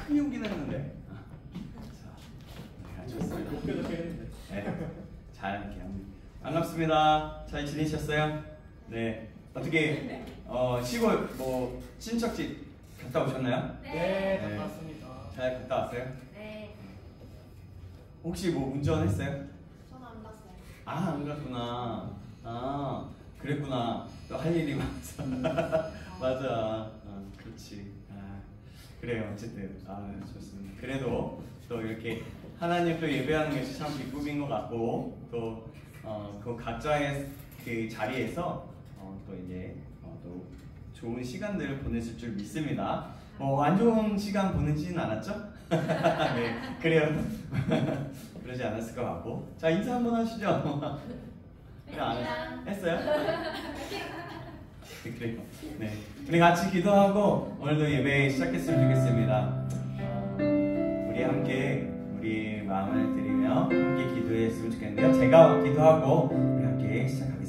큰 용기는 했는데. 자, 좋습니다. 네, 잘 할게요. 반갑습니다. 잘 지내셨어요? 네. 어떻게 시골 뭐 친척집 갔다 오셨나요? 네, 갔다 왔습니다. 잘 갔다 왔어요? 네. 혹시 뭐 운전했어요? 저는 안 갔어요. 아, 안 갔구나. 아, 그랬구나. 또 할 일이 많아서. 맞아. 그렇지. 그래요. 어쨌든 좋습니다. 그래도 또 이렇게 하나님 또 예배하는 것이 참 기쁨인 것 같고 또 그 각자의 그 자리에서 또 이제 또 좋은 시간들을 보내실 줄 믿습니다. 안 좋은 시간 보내지는 않았죠? 네, 그래요. 그러지 않았을 것 같고. 자, 인사 한번 하시죠. 안 했어요? 그래요. 네, 우리 같이 기도하고 오늘도 예배 시작했으면 좋겠습니다. 우리 함께 우리 마음을 드리며 함께 기도했으면 좋겠는데요. 제가 기도하고 우리 함께 시작하겠습니다.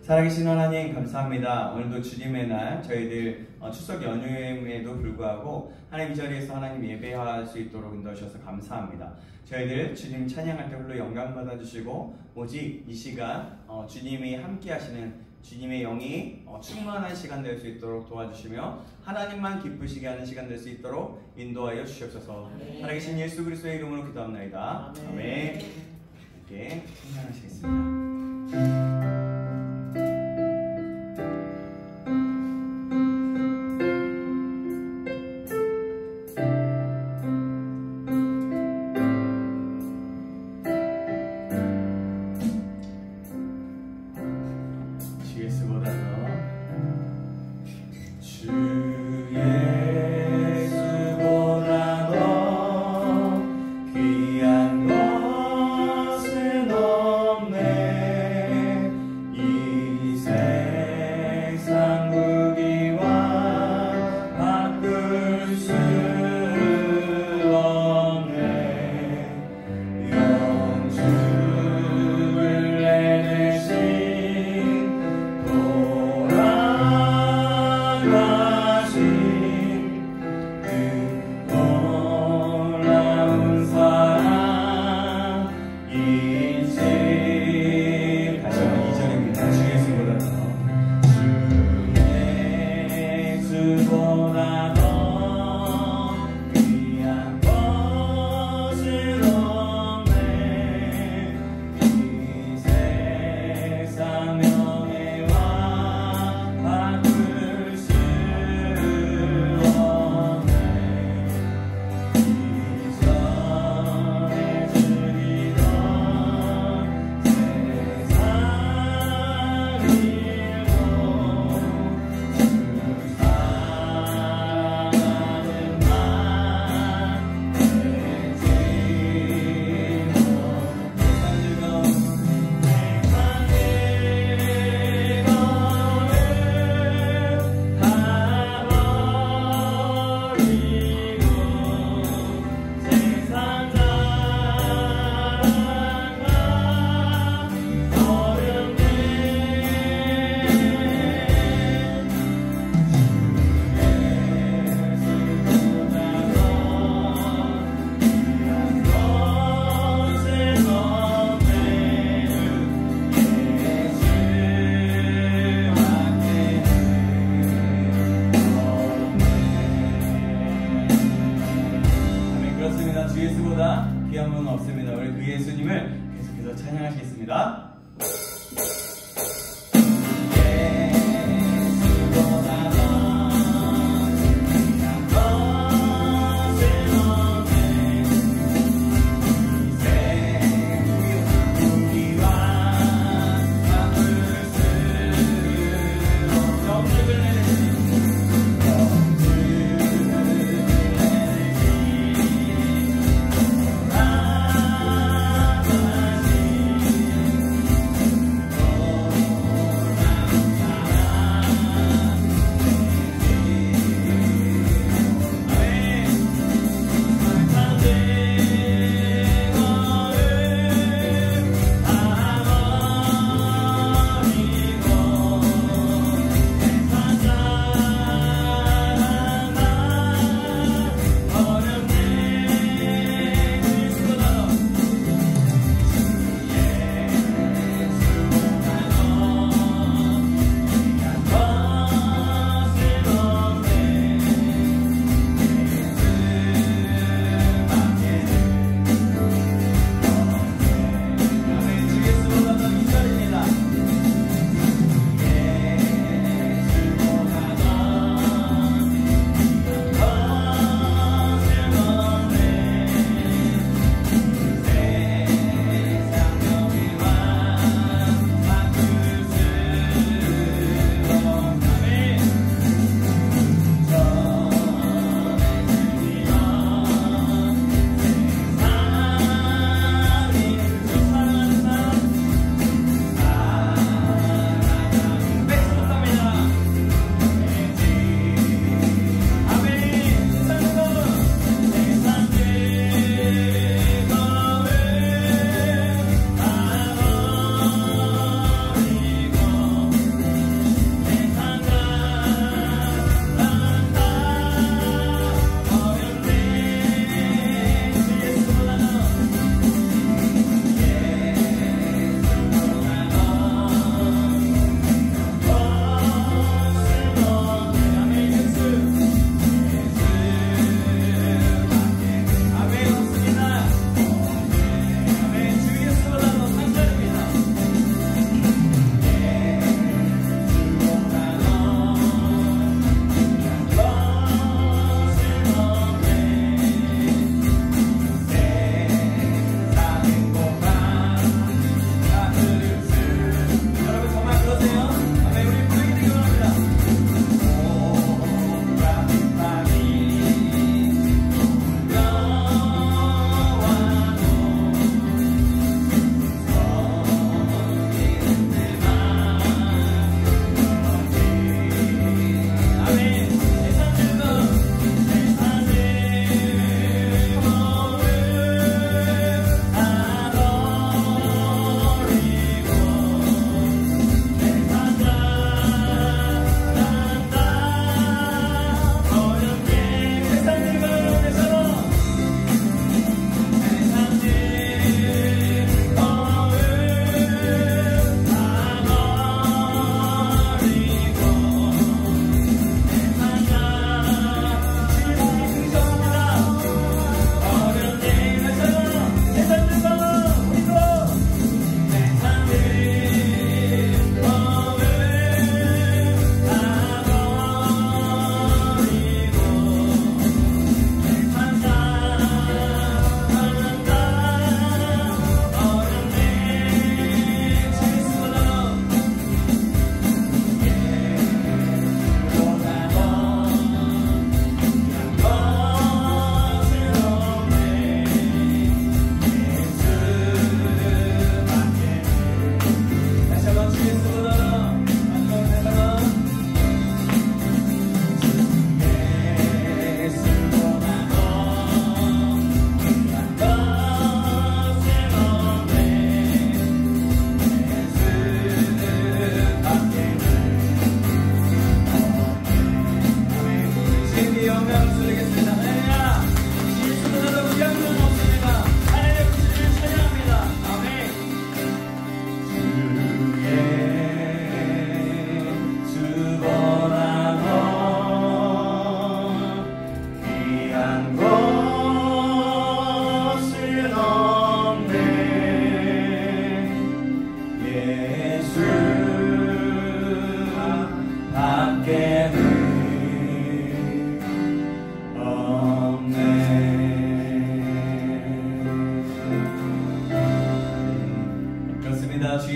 살아계신 하나님 감사합니다. 오늘도 주님의 날 저희들 추석 연휴임에도 불구하고 하나님 자리에서 하나님 예배할 수 있도록 인도하셔서 감사합니다. 저희들 주님 찬양할 때 홀로 영광 받아주시고 오직 이 시간 주님이 함께 하시는 주님의 영이 충만한 시간 될 수 있도록 도와주시며 하나님만 기쁘시게 하는 시간 될 수 있도록 인도하여 주시옵소서. 살아계신 예수 그리스도의 이름으로 기도합나이다. 아멘. 함께 찬양하시겠습니다.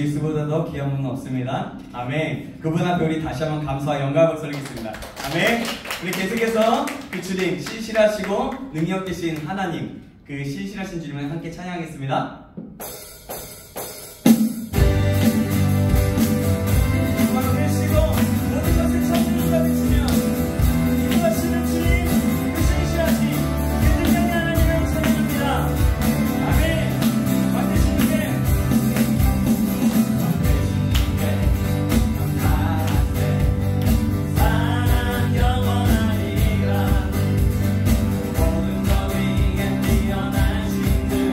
예수보다 더 귀한 분은 없습니다. 아멘. 그분 앞에 우리 다시 한번 감사와 영광을 돌리겠습니다. 아멘. 우리 계속해서 그 주님 신실하시고 능력 되신 하나님, 그 신실하신 주님을 함께 찬양하겠습니다. 모든 것 위에 뛰어난 신들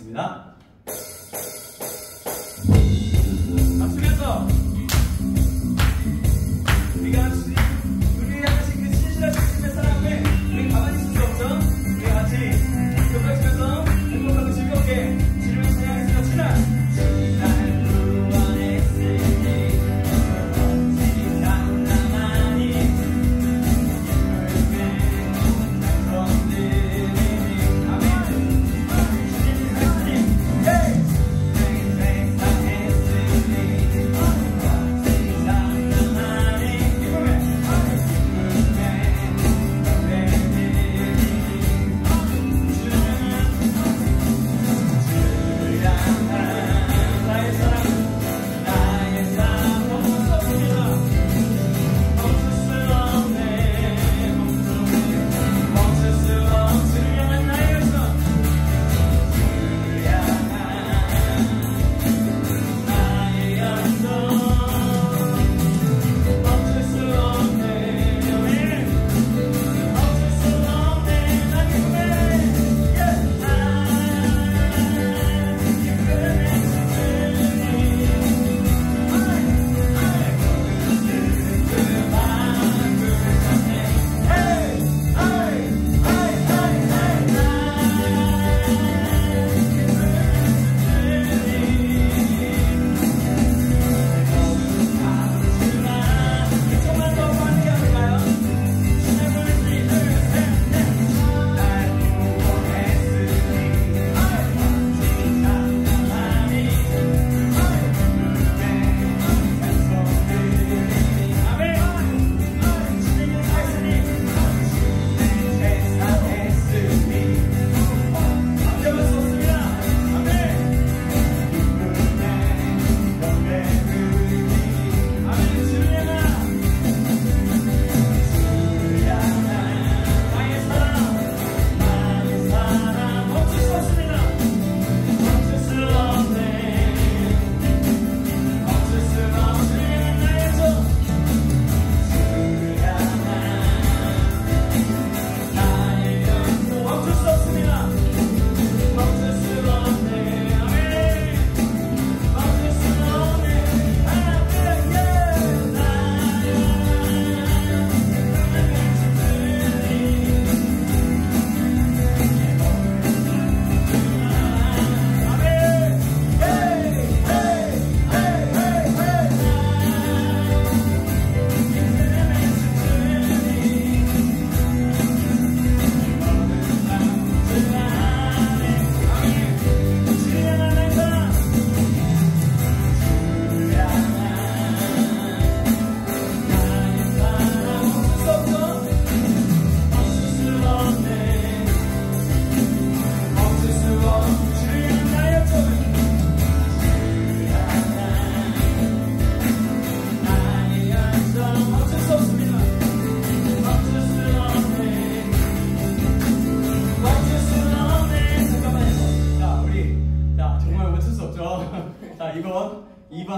하겠습니다. 박수면서 우리 같이 그 신실한 주님의 사랑에 우리 가만히 있을 수 없죠? 우리 같이 교각치면서 행복하고 즐겁게 주님을 찬양했습니다.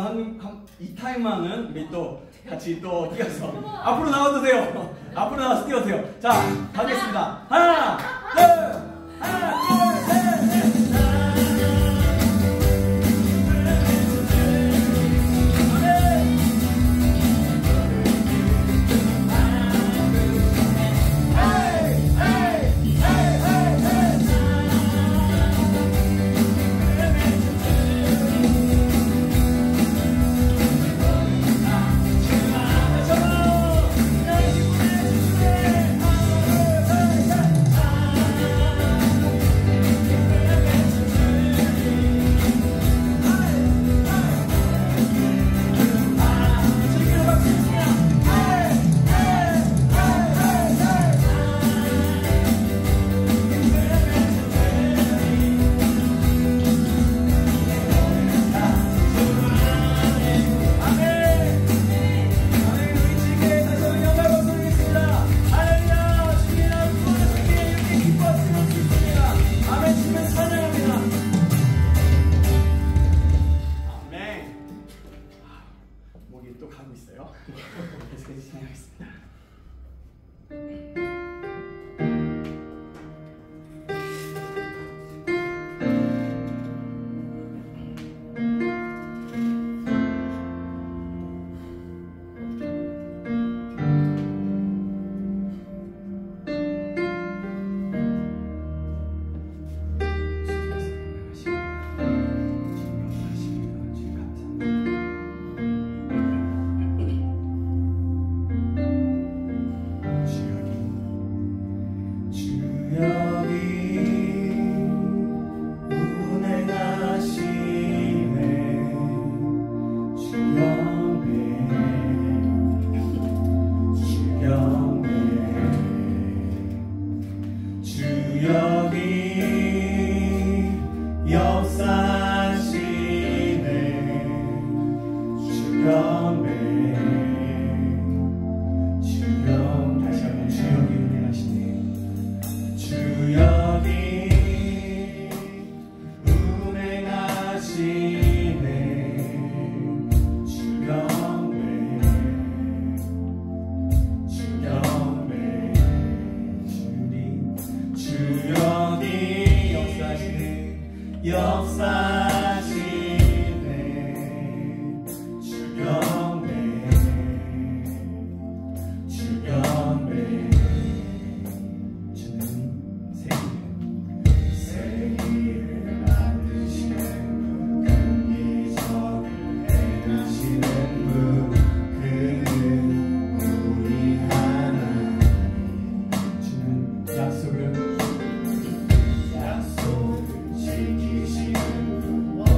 주님! 이 타임만은 우리 또 같이 또 뛰어서 앞으로 나와도 돼요. 앞으로 나와서 뛰어세요. 자, 가겠습니다. 하나, 둘, 셋, 넷. 역사하시네 주여 다시 한번 주역이 은혜하시네 주역이 운행하시네 주역이 역사하시네 주경배 주는 세기를 만드시는 근기적을 행하시는 분 그는 우리 하나님 주는 약속을 지키시는 분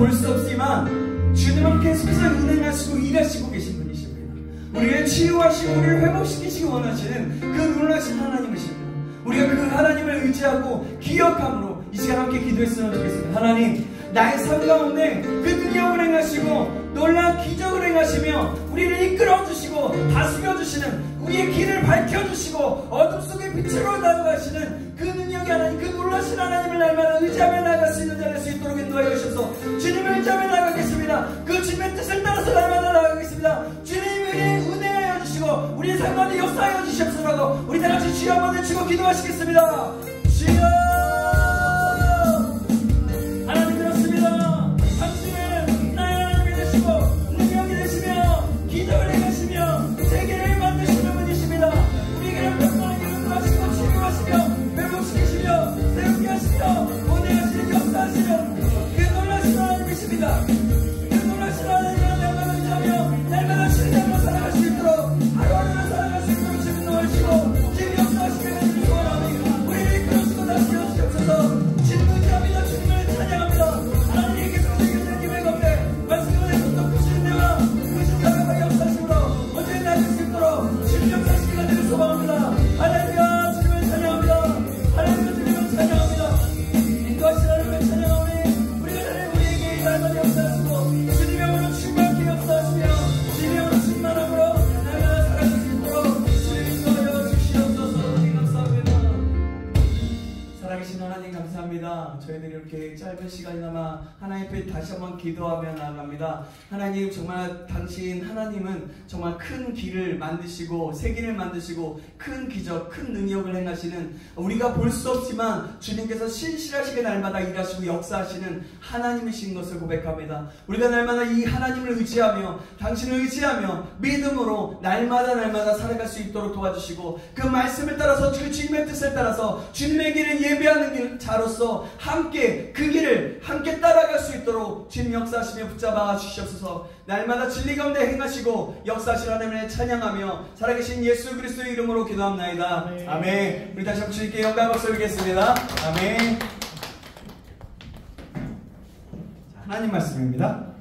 볼 수 없지만 주님은 계속해서 운행하시고 일하시고 계신 분이십니다. 우리를 치유하시고 우리를 회복시키시기 원하시는 그 놀라신 하나님이십니다. 우리가 그 하나님을 의지하고 기억함으로 이 시간 함께 기도했으면 좋겠습니다. 하나님, 나의 삶 가운데 그 능력을 행하시고 놀라운 기적을 행하시며 우리를 이끌어주시고 다스려주시는, 우리의 길을 밝혀주시고 어둠 속에 빛으로 나아가시는 그 능력이 하나님, 그 놀라신 하나님을 날마다 의지하며 나아갈 수 있는 자를 수 있도록 인도하여 주셔서 주님을 의지하며 나아가겠습니다. 그 주님의 뜻을 따라서 날마다 나아가겠습니다. 주님 우리의 은혜하여 주시고 우리의 삶 가운데 역사하여 주시옵소서. 우리 다같이 주여 한번 외치고 기도하시겠습니다. 주여, 기적을 행하시며 세계를 만드시는 분이십니다. 우리에게는 평안하게 인도하시고 치유하시며 회복시키시며 새롭게 하시며 보내하시는 역사하시는 그 놀라신 하나님이십니다. 그 놀라신 하나님을 날마다 의지하며 날마다 신뢰하며 살아갈 수 있도록 하루하루 살아갈 수 있도록 주님 도와주시고 주님 역사하시며 주님 소원하며 우리를 이끌어주시고 다스려 주시옵소서. 주님 의지합니다. 주님을 찬양합니다. 하나님이 계속해서 이겨낸 힘을 걷게 말씀을 해서 크신 데와 크신 자가 역사하심으로 언제 나실 수 있도록 주님 역사하시기가 되는 소망합니다. 할렐루야, 주님을 찬양합니다. 할렐루야, 주님을 찬양합니다. 인도하신 하나님을 찬양하오니 우리가 전에 우리에게 날마다 역사하시고 주님의 영으로 충만하게 역사하시며 주님의 영으로 충만함으로 날마다 살아갈 수 있도록 주님 인도하여 주시옵소서. 감사합니다. 살아계신 하나님 감사합니다. 저희들이 이렇게 짧은 시간이나마 하나님 앞에 다시 한번 기도하며 나아갑니다. 하나님, 정말 당신 하나님은 정말 큰 길을 만드시고 세계를 만드시고 큰 기적, 큰 능력을 행하시는, 우리가 볼 수 없지만 주님께서 신실하시게 날마다 일하시고 역사하시는 하나님이신 것을 고백합니다. 우리가 날마다 이 하나님을 의지하며 당신을 의지하며 믿음으로 날마다 살아갈 수 있도록 도와주시고 그 말씀을 따라서 그 주님의 뜻을 따라서 주님의 길을 예배하는 자로서 함께 그 길을 함께 따라갈 수 있도록 주님 역사하시며 붙잡아 주시옵소서. 날마다 진리 가운데 행하시고 역사하신 하나님을 찬양하며 살아계신 예수 그리스도의 이름으로 기도합나이다. 아멘. 아멘. 우리 다시 한번 주님께 영광 박수 드리겠습니다. 아멘. 하나님 말씀입니다.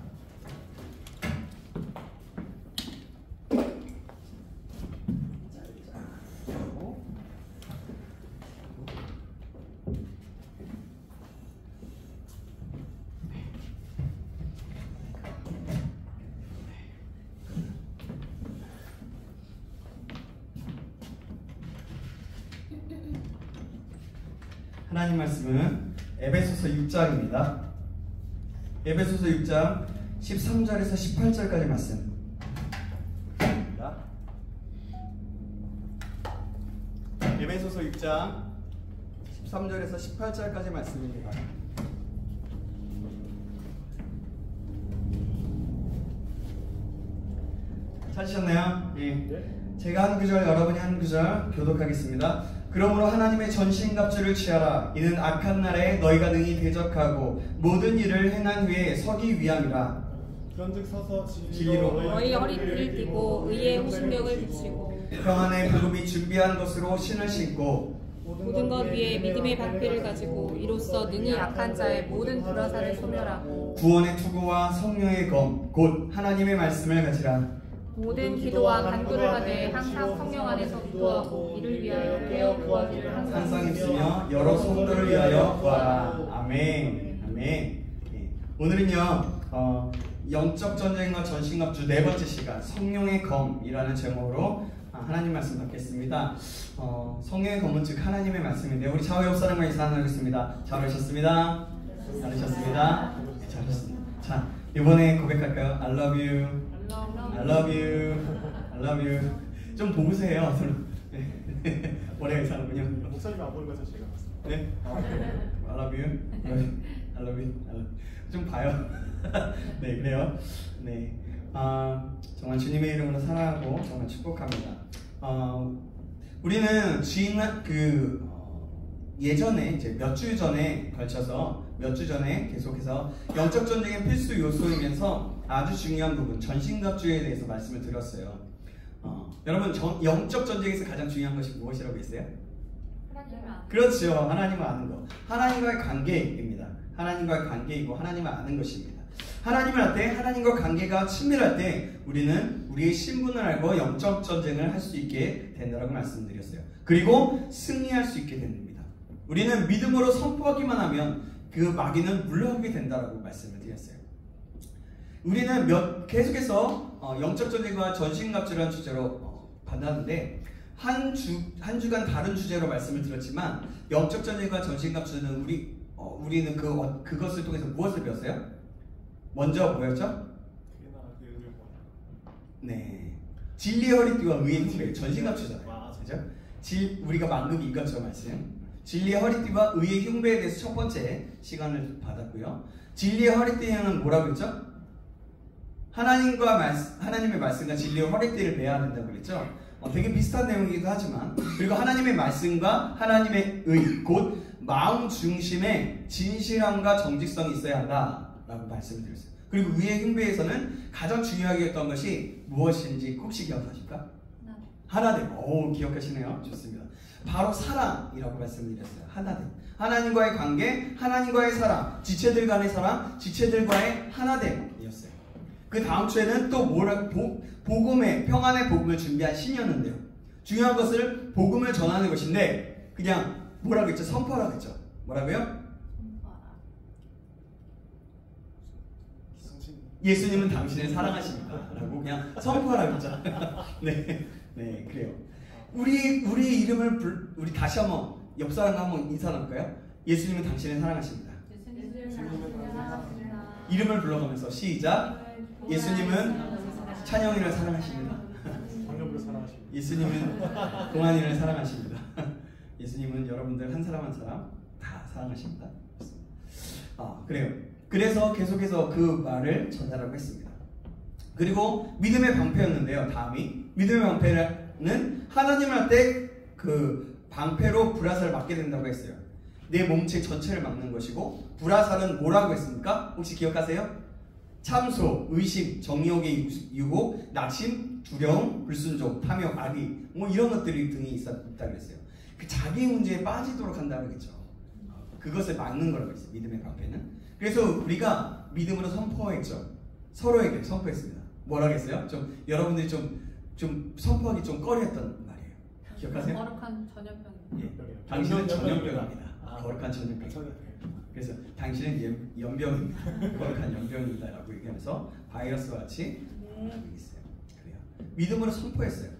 하나님 말씀은 에베소서 6장입니다. 에베소서 6장 13절에서 18절까지 말씀. 에베소서 6장 13절에서 18절까지 말씀입니다. 찾으셨나요? 예. 제가 한 구절, 여러분이 한 구절 교독하겠습니다. 그러므로 하나님의 전신갑주를 취하라. 이는 악한 날에 너희가 능히 대적하고 모든 일을 행한 후에 서기 위함이라. 그런즉 서서 진리로 너희 허리띠를 띠고 의의 호신벽을 붙이고 평안의 복음이 준비한 것으로 신을 신고 모든 것 위에 믿음의 방패를 가지고 이로써 능히 악한 자의 모든 불화살을 소멸하고 구원의 투구와 성령의 검 곧 하나님의 말씀을 가지라. 모든 기도와 간구를 하되 항상 성령 안에서 기도하고 이를 위하여 깨어 구하기를 항상 입으며 여러 성도를 위하여 구하라. 아멘. 아멘. 예. 오늘은요 영적 전쟁과 전신갑주 네 번째 시간 성령의 검이라는 제목으로 하나님 말씀 받겠습니다. 성령의 검은 즉 하나님의 말씀인데 우리 좌우 옆 사람과 인사하겠습니다. 잘하셨습니다. 잘하셨습니다. 잘하셨습니다. 자, 이번에 고백할까요? I love you. I love you. I love you. 좀 보세요. 네. 오래 괜찮군요. 목사님 안 보는 거죠, 제가? 네. I love you. I love you. 좀 봐요. 네, 그래요. 네. 정말 주님의 이름으로 사랑하고 정말 축복합니다. 우리는 예전에 이제 몇 주 전에 걸쳐서 몇 주 전에 계속해서 영적 전쟁의 필수 요소이면서 아주 중요한 부분 전신갑주에 대해서 말씀을 드렸어요. 여러분 영적 전쟁에서 가장 중요한 것이 무엇이라고 했어요? 그렇죠. 하나님을 아는 것. 하나님과의 관계입니다. 하나님과의 관계이고 하나님을 아는 것입니다. 하나님을 알 때, 하나님과 관계가 친밀할 때 우리는 우리의 신분을 알고 영적 전쟁을 할 수 있게 된다고 말씀드렸어요. 그리고 승리할 수 있게 됩니다. 우리는 믿음으로 선포하기만 하면 그 마귀는 물러가게 된다고 말씀을 드렸어요. 우리는 계속해서 영적 전쟁과 전신갑주라는 주제로 만났는데 한 주간 다른 주제로 말씀을 드렸지만 영적 전쟁과 전신갑주는 우리는 그것을 통해서 무엇을 배웠어요? 먼저 뭐였죠? 네, 진리의 허리띠와 의의 흉배, 전신갑주잖아요. 그죠? 우리가 만급이 이것죠 말씀. 진리의 허리띠와 의의 흉배에 대해서 첫 번째 시간을 받았고요. 진리의 허리띠는 뭐라고 했죠? 하나님의 말씀과 진리의 허리띠를 매야 된다고 그랬죠. 되게 비슷한 내용이기도 하지만, 그리고 하나님의 말씀과 하나님의 의, 곧 마음 중심에 진실함과 정직성이 있어야 한다라고 말씀을 드렸어요. 그리고 의의 흉배에서는 가장 중요하게 했던 것이 무엇인지 혹시 기억하실까? 하나됨. 오, 기억하시네요. 좋습니다. 바로 사랑이라고 말씀드렸어요. 하나됨. 하나님과의 관계, 하나님과의 사랑, 지체들 간의 사랑, 지체들과의 하나됨이었어요. 그 다음 주에는 또 복음의, 평안의 복음을 준비한 신이었는데요. 중요한 것을 복음을 전하는 것인데 그냥 뭐라고 했죠? 선포하라고 했죠. 뭐라고요? 예수님은 당신을 사랑하십니다 라고 그냥 선포하라고 했죠. 네, 그래요. 우리 이름을 우리 다시 한번 옆 사람과 한번 인사 나눌까요? 예수님은 당신을 사랑하십니다. 이름을 불러가면서 시작. 예수님은 찬영이를 사랑하십니다. 예수님은 동환이를 사랑하십니다. 예수님은 여러분들 한 사람 한 사람 다 사랑하십니다. 그래요. 그래서 계속해서 그 말을 전달하고 했습니다. 그리고 믿음의 방패였는데요. 다음이 믿음의 방패는 하나님을 할 때 그 방패로 불화살을 맞게 된다고 했어요. 내 몸체 전체를 막는 것이고, 불화살은 뭐라고 했습니까? 혹시 기억하세요? 참소, 의심, 정욕의 유혹, 낙심, 두려움, 불순종, 탐욕, 악의, 뭐 이런 것들이 등이 있다고 그랬어요. 그 자기 문제에 빠지도록 한다고 했죠. 그것을 막는 거라고 했어요. 믿음의 방패는. 그래서 우리가 믿음으로 선포했죠. 서로에게 선포했습니다. 뭐라고 했어요? 여러분들이 좀 선포하기 좀 꺼려했던 말이에요. 기억하세요? 거룩한 전염병. 예, 당신은 전염병입니다. 거룩한 전염병. 그래서 당신은 연병입니다. 거룩한 연병입니다 라고 얘기하면서 바이러스와 같이 하고 있어요. 그래요. 믿음으로 선포했어요.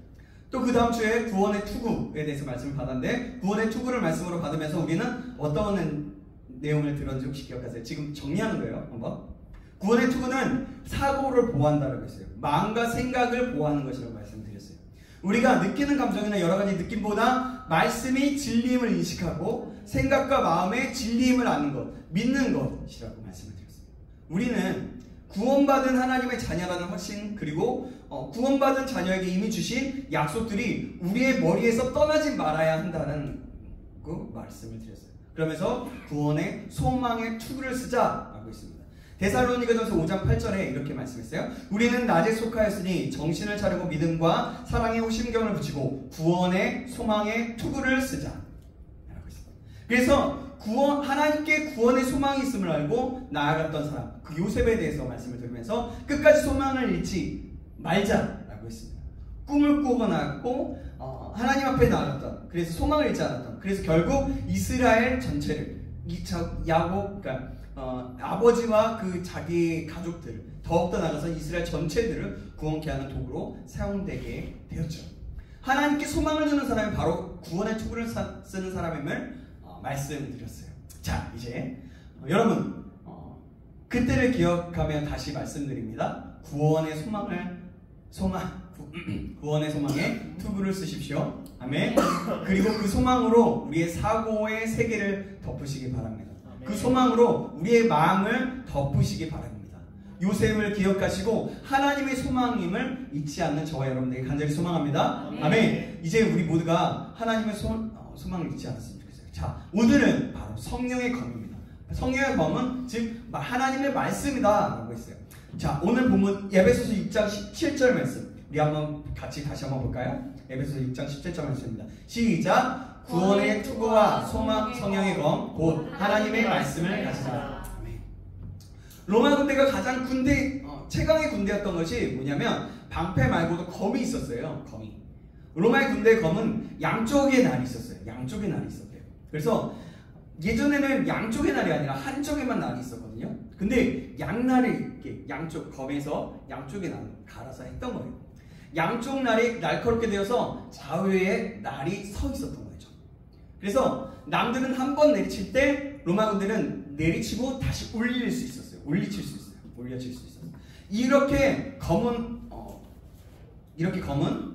또 그 다음 주에 구원의 투구에 대해서 말씀을 받았는데, 구원의 투구를 말씀으로 받으면서 우리는 어떤 내용을 들었는지 혹시 기억하세요? 지금 정리하는 거예요. 한번. 구원의 투구는 사고를 보호한다고 했어요. 마음과 생각을 보호하는 것이라고 말씀드렸어요. 우리가 느끼는 감정이나 여러 가지 느낌보다 말씀이 진리임을 인식하고 생각과 마음의 진리임을 아는 것, 믿는 것이라고 말씀을 드렸습니다. 우리는 구원받은 하나님의 자녀라는 확신, 그리고 구원받은 자녀에게 이미 주신 약속들이 우리의 머리에서 떠나지 말아야 한다는 그 말씀을 드렸어요. 그러면서 구원의 소망의 투구를 쓰자라고 했습니다. 데살로니가전서 5장 8절에 이렇게 말씀했어요. 우리는 낮에 속하였으니 정신을 차리고 믿음과 사랑의 호심경을 붙이고 구원의 소망의 투구를 쓰자 라고 했습니다. 그래서 하나님께 구원의 소망이 있음을 알고 나아갔던 사람, 그 요셉에 대해서 말씀을 드리면서 끝까지 소망을 잃지 말자라고 했습니다. 꿈을 꾸고 나갔고 하나님 앞에 나아갔던, 그래서 소망을 잃지 않았던, 그래서 결국 이스라엘 전체를 그러니까 아버지와 그 자기 가족들, 더욱더 나가서 이스라엘 전체들을 구원케 하는 도구로 사용되게 되었죠. 하나님께 소망을 주는 사람이 바로 구원의 투구를 쓰는 사람임을 말씀드렸어요. 자, 이제 여러분 그때를 기억하며 다시 말씀드립니다. 구원의 소망에 투구를 쓰십시오. 아멘. 그리고 그 소망으로 우리의 사고의 세계를 덮으시기 바랍니다. 그 소망으로 우리의 마음을 덮으시기 바랍니다. 요셉을 기억하시고 하나님의 소망임을 잊지 않는 저와 여러분들에게 간절히 소망합니다. 아멘. 이제 우리 모두가 하나님의 소망을 잊지 않았으면 좋겠어요. 자, 오늘은 바로 성령의 검입니다. 성령의 검은 즉 하나님의 말씀이다 라고 했어요. 자, 오늘 본문 에베소서 6장 17절 말씀 우리 한번 같이 다시 한번 볼까요? 에베소서 6장 17절 말씀입니다. 시작. 구원의 투구와 소망 성령의 검 곧 하나님의 말씀을 가지라. 로마 군대가 가장 최강의 군대였던 것이 뭐냐면 방패 말고도 검이 있었어요. 검이. 로마의 군대의 검은 양쪽에 날이 있었어요. 양쪽에 날이 있었대요. 그래서 예전에는 양쪽의 날이 아니라 한쪽에만 날이 있었거든요. 근데 양날을 이렇게 양쪽 검에서 양쪽에 날 갈아서 했던 거예요. 양쪽 날이 날카롭게 되어서 좌우에 날이 서 있었던 거죠. 그래서 남들은 한 번 내리칠 때 로마 군대는 내리치고 다시 올릴 수 있었어요. 올려칠 수 있었어요. 이렇게 검은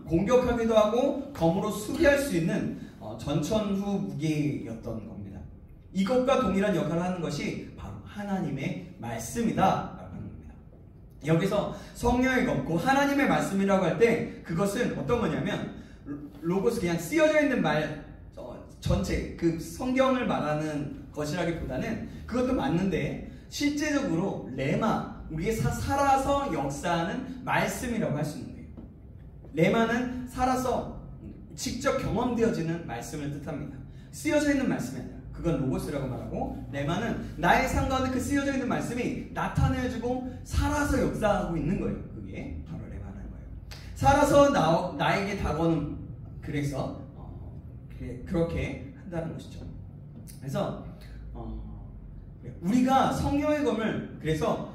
공격하기도 하고 검으로 수비할 수 있는 전천후 무기였던 겁니다. 이것과 동일한 역할을 하는 것이 바로 하나님의 말씀이다라고 하는 겁니다. 여기서 성령의 검고 하나님의 말씀이라고 할 때 그것은 어떤 거냐면 로고스 그냥 쓰여져 있는 말 전체 그 성경을 말하는 것이라기보다는 그것도 맞는데 실제적으로 레마 우리의 살아서 역사하는 말씀이라고 할 수 있는 거예요. 레마는 살아서 직접 경험되어지는 말씀을 뜻합니다. 쓰여져 있는 말씀이 아니라 그건 로고스라고 말하고 레마는 나의 삶 가운데 그 쓰여져 있는 말씀이 나타내주고 살아서 역사하고 있는 거예요. 그게 바로 레마라는 거예요. 살아서 나에게 다가오는 그래서 그렇게 한다는 것이죠. 그래서 우리가 성령의 검을 그래서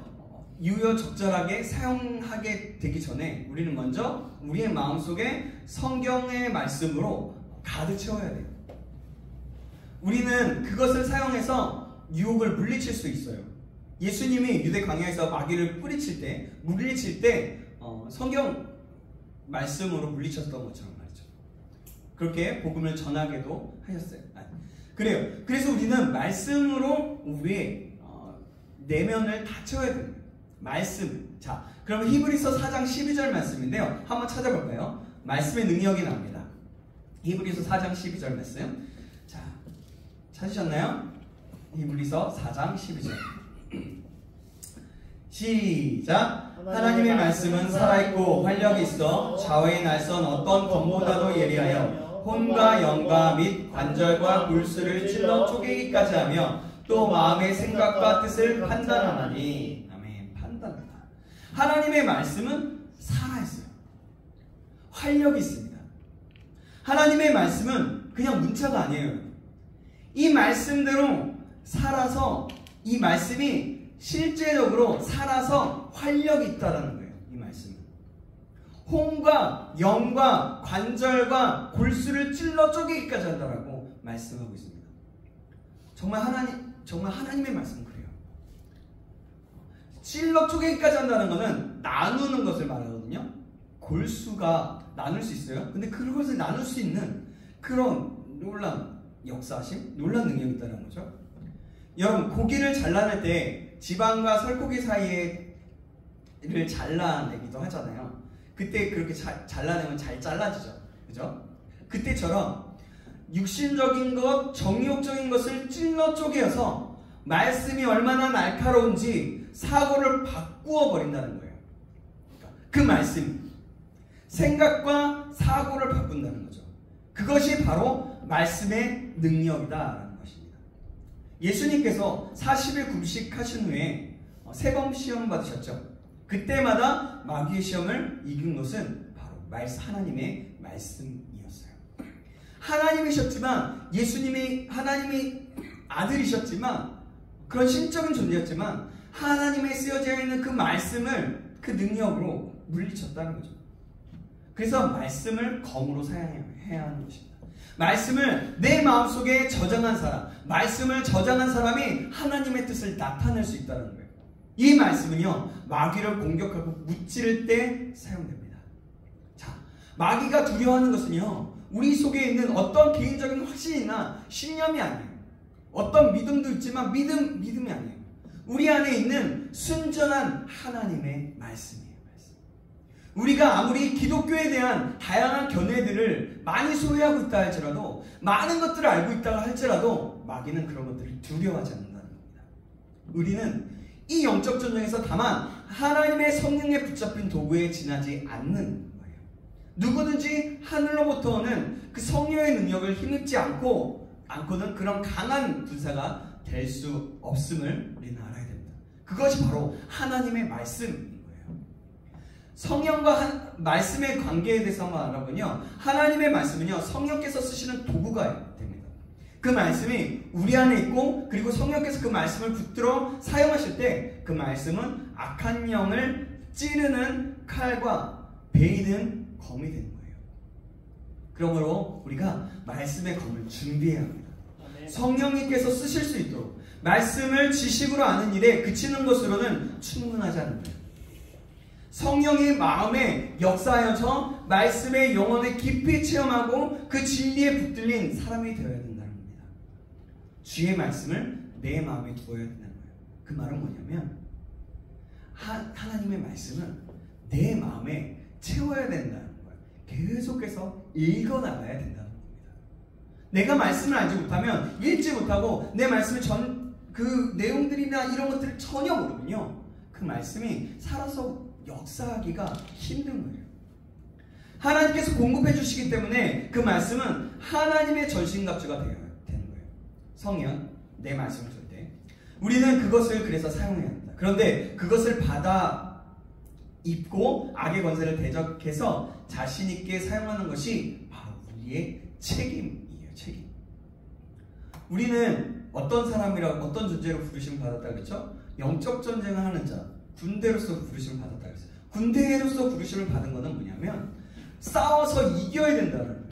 유효적절하게 사용하게 되기 전에 우리는 먼저 우리의 마음속에 성경의 말씀으로 가득 채워야 돼요. 우리는 그것을 사용해서 유혹을 물리칠 수 있어요. 예수님이 유대 광야에서 마귀를 물리칠 때 성경 말씀으로 물리쳤던 것처럼 말이죠. 그렇게 복음을 전하게도 하셨어요. 그래요. 그래서 우리는 말씀으로 우리의 내면을 다 채워야 됩니다. 말씀. 자, 그러면 히브리서 4장 12절 말씀인데요. 한번 찾아볼까요? 말씀의 능력이 나옵니다. 히브리서 4장 12절 말씀. 자, 찾으셨나요? 히브리서 4장 12절. 시작. 하나님의 말씀은 살아있고 활력이 있어 좌우의 날선 어떤 검보다도 예리하여 혼과 영과 및 관절과 골수를 찔러 쪼개기까지 하며 또 마음의 생각과 뜻을 판단하나니. 아멘. 판단한다. 하나님의 말씀은 살아있어요. 활력이 있습니다. 하나님의 말씀은 그냥 문자가 아니에요. 이 말씀대로 살아서 이 말씀이 실제적으로 살아서 활력이 있다는 거예요. 이 말씀은 혼과 영과 관절과 골수를 찔러 쪼개기까지 한다라고 말씀하고 있습니다. 정말 하나님의 말씀은 그래요. 찔러 쪼개기까지 한다는 것은 나누는 것을 말하거든요. 골수가 나눌 수 있어요. 근데 그것을 나눌 수 있는 그런 놀라운 역사심, 놀라운 능력이 있다는 거죠. 여러분, 고기를 잘라낼 때 지방과 살코기 사이를 잘라내기도 하잖아요. 그때 그렇게 잘라내면 잘 잘라지죠. 그죠? 그때처럼 육신적인 것, 정욕적인 것을 찔러 쪼개어서 말씀이 얼마나 날카로운지 사고를 바꾸어 버린다는 거예요. 그 말씀, 생각과 사고를 바꾼다는 거죠. 그것이 바로 말씀의 능력이다라는 것입니다. 예수님께서 40일 금식하신 후에 3번 시험 받으셨죠. 그때마다 마귀의 시험을 이긴 것은 바로 하나님의 말씀이었어요. 하나님이셨지만, 예수님이 하나님이 아들이셨지만, 그런 신적인 존재였지만 하나님의 쓰여져 있는 그 말씀을 그 능력으로 물리쳤다는 거죠. 그래서 말씀을 검으로 사용해야 하는 것입니다. 말씀을 내 마음속에 저장한 사람, 말씀을 저장한 사람이 하나님의 뜻을 나타낼 수 있다는 거예요. 이 말씀은요, 마귀를 공격하고 무찌를 때 사용됩니다. 자, 마귀가 두려워하는 것은요, 우리 속에 있는 어떤 개인적인 확신이나 신념이 아니에요. 어떤 믿음도 있지만 믿음이 아니에요. 우리 안에 있는 순전한 하나님의 말씀이에요. 우리가 아무리 기독교에 대한 다양한 견해들을 많이 소유하고 있다 할지라도, 많은 것들을 알고 있다고 할지라도 마귀는 그런 것들을 두려워하지 않는다는 겁니다. 우리는 이 영적 전쟁에서 다만 하나님의 성령에 붙잡힌 도구에 지나지 않는 거예요. 누구든지 하늘로부터 오는 그 성령의 능력을 힘입지 않고는 그런 강한 군사가 될 수 없음을 우리는 알아야 됩니다. 그것이 바로 하나님의 말씀인 거예요. 성령과 말씀의 관계에 대해서 한번 알아보면요, 하나님의 말씀은요 성령께서 쓰시는 도구가 됩니다. 그 말씀이 우리 안에 있고, 그리고 성령께서 그 말씀을 붙들어 사용하실 때 그 말씀은 악한 영을 찌르는 칼과 베이는 검이 되는 거예요. 그러므로 우리가 말씀의 검을 준비해야 합니다. 성령님께서 쓰실 수 있도록 말씀을 지식으로 아는 일에 그치는 것으로는 충분하지 않은 거예요. 성령의 마음에 역사하여서 말씀의 영혼을 깊이 체험하고 그 진리에 붙들린 사람이 되어야 된다는 겁니다. 주의 말씀을 내 마음에 두어야 된다는 거예요. 그 말은 뭐냐면 하나님의 말씀은 내 마음에 채워야 된다는 거예요. 계속해서 읽어나가야 된다는 겁니다. 내가 말씀을 알지 못하면, 읽지 못하고 내 말씀의 그 내용들이나 이런 것들을 전혀 모르면요, 그 말씀이 살아서 역사하기가 힘든 거예요. 하나님께서 공급해 주시기 때문에 그 말씀은 하나님의 전신갑주가 되는 거예요. 성령, 내 말씀을 줄 때 우리는 그것을 그래서 사용해야 합니다. 그런데 그것을 받아 입고 악의 권세를 대적해서 자신 있게 사용하는 것이 바로 우리의 책임이에요. 책임. 우리는 어떤 사람이라고, 어떤 존재로 부르심을 받았다 그랬죠? 영적 전쟁을 하는 자, 군대로서 부르심을 받았다 그랬어요. 군대로서 부르심을 받은 것은 뭐냐면 싸워서 이겨야 된다는 거예요.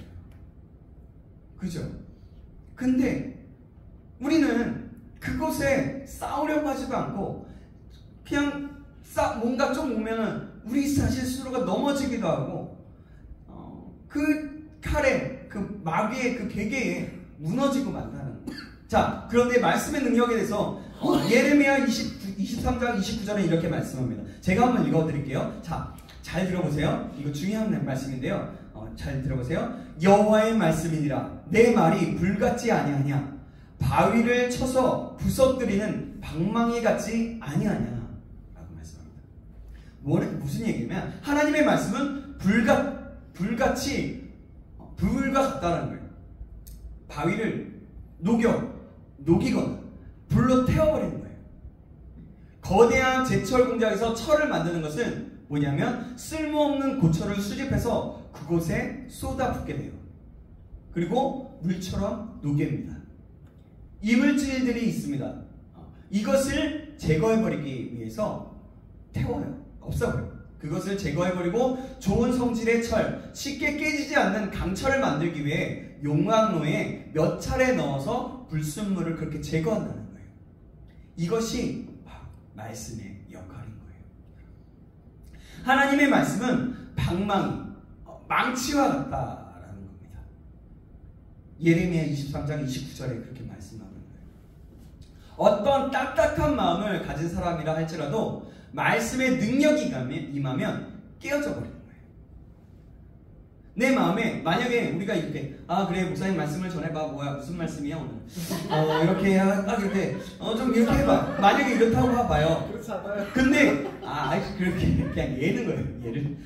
그죠? 근데 우리는 그곳에 싸우려고 하지도 않고 그냥 뭔가 좀 오면은 우리 사실 스스로가 넘어지기도 하고 그 칼에, 그 마귀의 그 괴계에 무너지고 만다는 거예요. 자, 그런데 말씀의 능력에 대해서 예레미야 23장 29절에 이렇게 말씀합니다. 제가 한번 읽어드릴게요. 자, 잘 들어보세요. 이거 중요한 말씀인데요. 잘 들어보세요. 여호와의 말씀이니라. 내 말이 불같지 아니하냐? 바위를 쳐서 부서뜨리는 방망이 같지 아니하냐? 라고 말씀합니다. 무슨 얘기냐면 하나님의 말씀은 불같이 불과 같다는 거예요. 바위를 녹이거나 불로 태워버리는 거예요. 거대한 제철 공장에서 철을 만드는 것은 뭐냐면 쓸모없는 고철을 수집해서 그곳에 쏟아붓게 돼요. 그리고 물처럼 녹입니다. 이물질들이 있습니다. 이것을 제거해버리기 위해서 태워요. 없애버려요. 그것을 제거해버리고 좋은 성질의 철, 쉽게 깨지지 않는 강철을 만들기 위해 용광로에 몇 차례 넣어서 불순물을 그렇게 제거한다는 거예요. 이것이 바로 말씀의 역할인 거예요. 하나님의 말씀은 방망이, 망치와 같다라는 겁니다. 예레미야 23장 29절에 그렇게 말씀하는 거예요. 어떤 딱딱한 마음을 가진 사람이라 할지라도 말씀의 능력이 임하면 깨어져 버리는 거예요. 내 마음에 만약에 우리가 이렇게 그래 목사님 말씀을 전해봐. 뭐야 무슨 말씀이야 오늘 이렇게 딱 이렇게 좀 이렇게 해봐. 만약에 이렇다고 봐봐요. 그렇지 않아요. 근데 그렇게 그냥 예는 거예요. 예를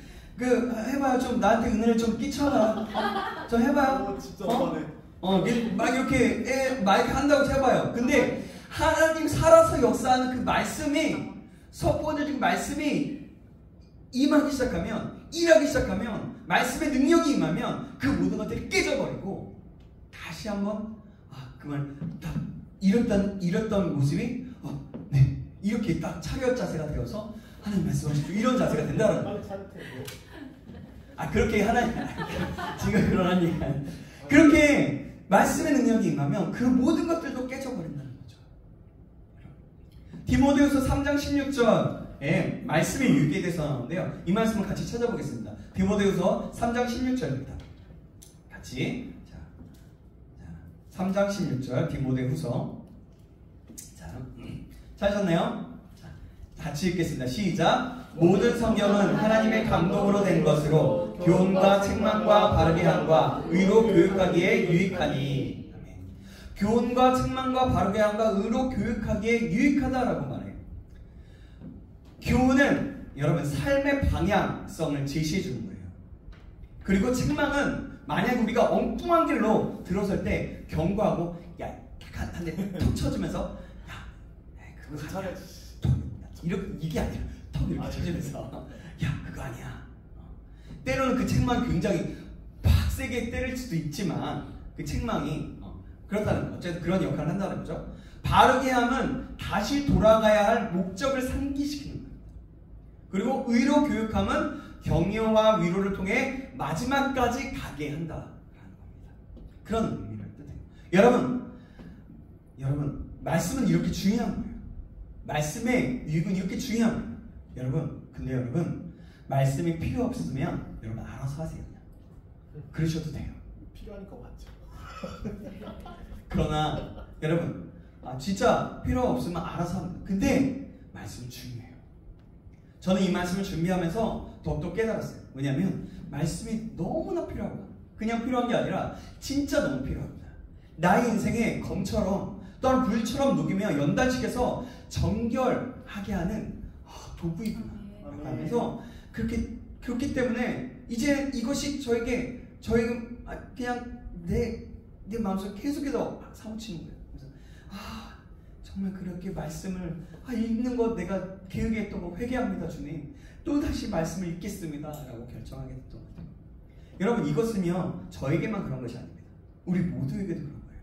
해봐요. 좀 나한테 은혜를 좀 끼쳐라. 좀 해봐요. 진짜 너무하네. 막 이렇게 한다고 해봐요. 근데 하나님 살아서 역사하는 그 말씀이 선포되는 말씀이 임하기 시작하면, 일하기 시작하면, 말씀의 능력이 임하면 그 모든 것들이 깨져버리고 다시 한번 그말 딱 잃었던 모습이 네 이렇게 딱 차렷 자세가 되어서 하나님 말씀하시고 이런 자세가 된다는 거예요. 그렇게 하나님 지금 그런 얘기가 그렇게 말씀의 능력이 임하면 그 모든 것들도 깨져버린다는 거죠. 디모데후서 3장 16절에 말씀의 유익에 대해서 나오는데요. 이 말씀을 같이 찾아보겠습니다. 디모데후서 3장 16절입니다. 같이 3장 16절 디모데후서 찾으셨나요? 같이 읽겠습니다. 시작. 모든 성경은 하나님의 감동으로 된 것으로 교훈과 책망과 바르게 함과 의로 교육하기에 유익하니. 아멘. 교훈과 책망과 바르게 함과 의로 교육하기에 유익하다라고 말해요. 교훈은 여러분 삶의 방향성을 제시해 주는 거예요. 그리고 책망은 만약 우리가 엉뚱한 길로 들어설 때 경고하고 한 대 툭 쳐주면서 그거 잘해야지. 이게 아니라 턱 이렇게 쳐주면서 야 그거 아니야. 때로는 그 책망이 굉장히 빡세게 때릴 수도 있지만 그 책망이 그렇다는 거죠. 어쨌든 그런 역할을 한다는 거죠. 바르게 함은 다시 돌아가야 할 목적을 상기시키는 거예요. 그리고 의로 교육함은 격려와 위로를 통해 마지막까지 가게 한다라는 겁니다. 그런 의미를 뜻해요. 여러분 말씀은 이렇게 중요한 거예요. 말씀의 유익은 이렇게 중요한 거예요. 근데 여러분 말씀이 필요 없으면 여러분 알아서 하세요. 그러셔도 돼요. 필요하니까 맞죠. 그러나 여러분 진짜 필요 없으면 알아서 합니다. 근데 말씀은 중요해요. 저는 이 말씀을 준비하면서 더욱더 깨달았어요. 왜냐하면 말씀이 너무나 필요하고 그냥 필요한 게 아니라 진짜 너무 필요합니다. 나의 인생에 검처럼 또는 불처럼 녹이며 연단시켜서 정결하게 하는 도구이구나 하면서 그렇기 때문에 이제 이것이 저희가 그냥 내 마음속에 계속해서 사무치는 거예요. 그래서 정말 그렇게 말씀을 읽는 것 내가 계획했던 회개합니다 주님. 또 다시 말씀을 읽겠습니다 라고 결정하게 됐던 것 같아요. 여러분 이것은요 저에게만 그런 것이 아닙니다. 우리 모두에게도 그런 거예요.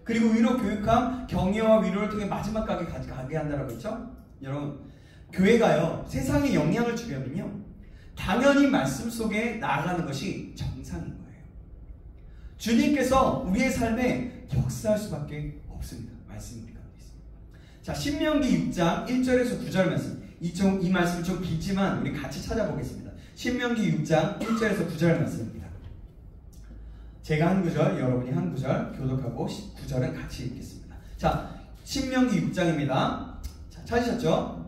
그리고 위로 교육함 격려와 위로를 통해 마지막까지 가게 한다라고 했죠. 여러분 교회가요 세상에 영향을 주려면요 당연히 말씀 속에 나아가는 것이 정상인 거예요. 주님께서 우리의 삶에 역사할 수밖에 없습니다. 말씀이 우리 가운데 있습니다. 자, 신명기 6장 1절에서 9절 말씀. 이 말씀 좀 길지만 우리 같이 찾아보겠습니다. 신명기 6장 1절에서 9절 말씀입니다. 제가 한 구절, 여러분이 한 구절 교독하고 9절은 같이 읽겠습니다. 자, 신명기 6장입니다. 자, 찾으셨죠?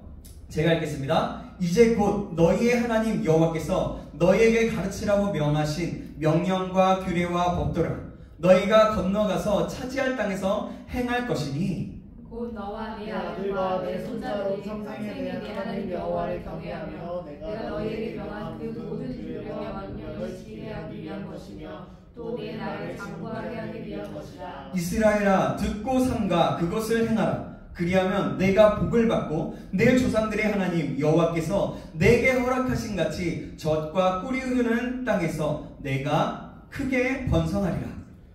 제가 읽겠습니다. 이제 곧 너희의 하나님 여호와께서 너희에게 가르치라고 명하신 명령과 규례와 법도를 너희가 건너가서 차지할 땅에서 행할 것이니 곧 너와 네 아들과 내 손자로 평생에 내 하나님 여호와를 경외하며 내가 너희에게 명한 그 모든 규례와 명령을 지키게 하기 위한 것이며 또 내 나라를 장구하게 하기 위한 것이라. 이스라엘아 듣고 삼가 그것을 행하라. 그리하면 내가 복을 받고 내 조상들의 하나님 여호와께서 내게 허락하신 같이 젖과 꿀이 흐르는 땅에서 내가 크게 번성하리라.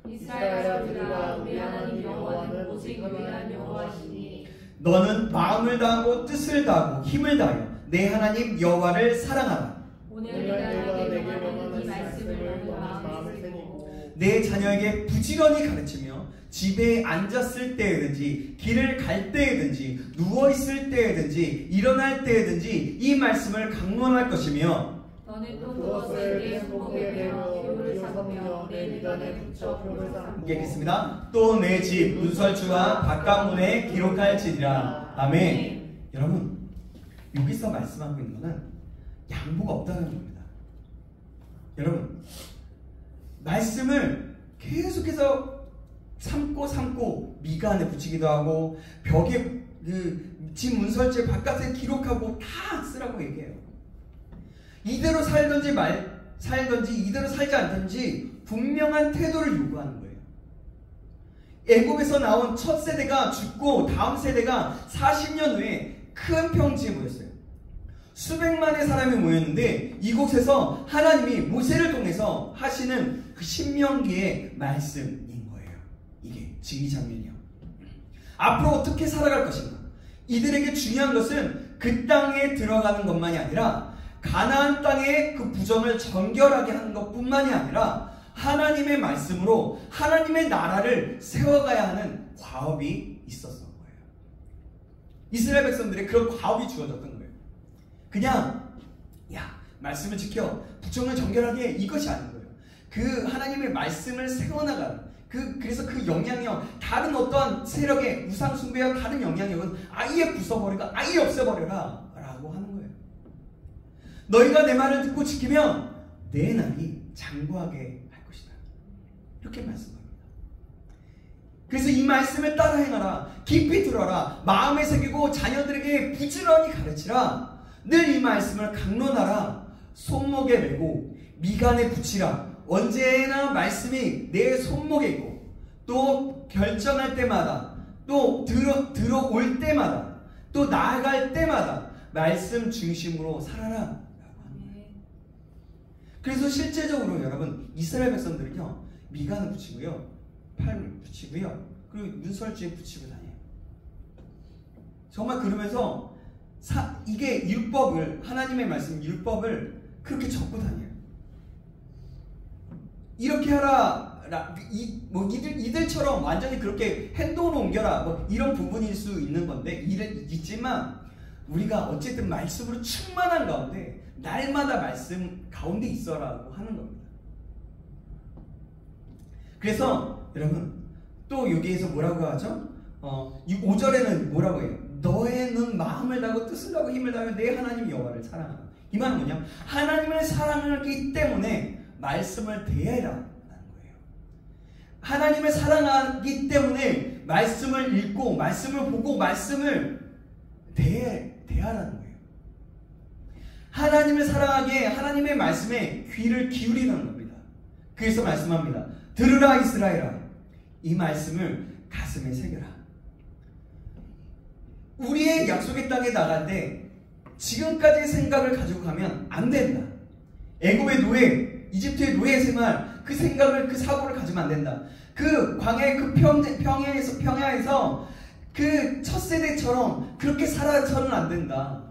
이스라엘아 우리 하나님 여호와는 오직 유일한 여호와시니 너는 마음을 다하고 뜻을 다하고 힘을 다하여 내 하나님 여호와를 사랑하라. 오늘 내가 내게 명하는 이 말씀을 마음에 새기고 내 자녀에게 부지런히 가르치며 집에 앉았을 때에든지 길을 갈 때에든지 누워있을 때에든지 일어날 때에든지 이 말씀을 강론할 것이며 너는 또 그것을 내 손목에 매어 표를 삼으며 내 미간에 붙여 표를 삼고 읽겠습니다. 또 내 집 문설주와 바깥문에 기록할지니라. 아멘. 여러분 여기서 말씀하고 있는 것은 양보가 없다는 겁니다. 여러분 말씀을 계속해서 삼고 미간에 붙이기도 하고 벽에 집 문설주에 바깥에 기록하고 다 쓰라고 얘기해요. 이대로 살든지 이대로 살지 않든지 분명한 태도를 요구하는 거예요. 애굽에서 나온 첫 세대가 죽고 다음 세대가 40년 후에 큰 평지에 모였어요. 수백만의 사람이 모였는데 이곳에서 하나님이 모세를 통해서 하시는 그 신명기의 말씀인 거예요. 이게 지휘 장면이요. 앞으로 어떻게 살아갈 것인가. 이들에게 중요한 것은 그 땅에 들어가는 것만이 아니라 가나안 땅의 그 부정을 정결하게 하는 것뿐만이 아니라 하나님의 말씀으로 하나님의 나라를 세워가야 하는 과업이 있었던 거예요. 이스라엘 백성들의 그런 과업이 주어졌던 거예요. 그냥 말씀을 지켜 부정을 정결하게 이것이 아닌 거예요. 그 하나님의 말씀을 세워나가는 그래서 그 영향력 다른 어떠한 세력의 우상 숭배와 다른 영향력은 아예 부숴버리고 아예 없애버려라 라고 하는 거예요. 너희가 내 말을 듣고 지키면 내 날이 장구하게 할 것이다. 이렇게 말씀합니다. 그래서 이 말씀을 따라 행하라. 깊이 들어라. 마음에 새기고 자녀들에게 부지런히 가르치라. 늘 이 말씀을 강론하라. 손목에 메고 미간에 붙이라. 언제나 말씀이 내 손목에 있고 또 결정할 때마다 또 들어올 때마다 또 나아갈 때마다 말씀 중심으로 살아라 라고 합니다. 그래서 실제적으로 여러분 이스라엘 백성들은요 미간을 붙이고요 팔을 붙이고요 그리고 눈설주에 붙이고 다녀요. 정말 그러면서 이게 율법을 하나님의 말씀 율법을 그렇게 적고 다녀요. 이렇게 하라 이들처럼 완전히 그렇게 행동으로 옮겨라 이런 부분일 수 있는 건데 있지만 우리가 어쨌든 말씀으로 충만한 가운데 날마다 말씀 가운데 있어라고 하는 겁니다. 그래서 여러분 또 여기에서 뭐라고 하죠? 5절에는 뭐라고 해요? 너의 눈 마음을 다하고 뜻을 다하고 힘을 다하며 내 하나님 여호와를 사랑하라. 이 말은 뭐냐? 하나님을 사랑하기 때문에 말씀을 대해라 라는 거예요. 하나님을 사랑하기 때문에 말씀을 읽고 말씀을 보고 말씀을 대하라는 거예요. 하나님을 사랑하기에 하나님의 말씀에 귀를 기울이는 겁니다. 그래서 말씀합니다. 들으라 이스라엘아 이 말씀을 가슴에 새겨라. 우리의 약속의 땅에 나갈 때 지금까지의 생각을 가지고 가면 안 된다. 애굽의 노예, 이집트의 노예 생활 그 생각을 그 사고를 가지면 안 된다. 그 광야의 그 평야에서 그 첫 세대처럼 그렇게 살아서는 안 된다.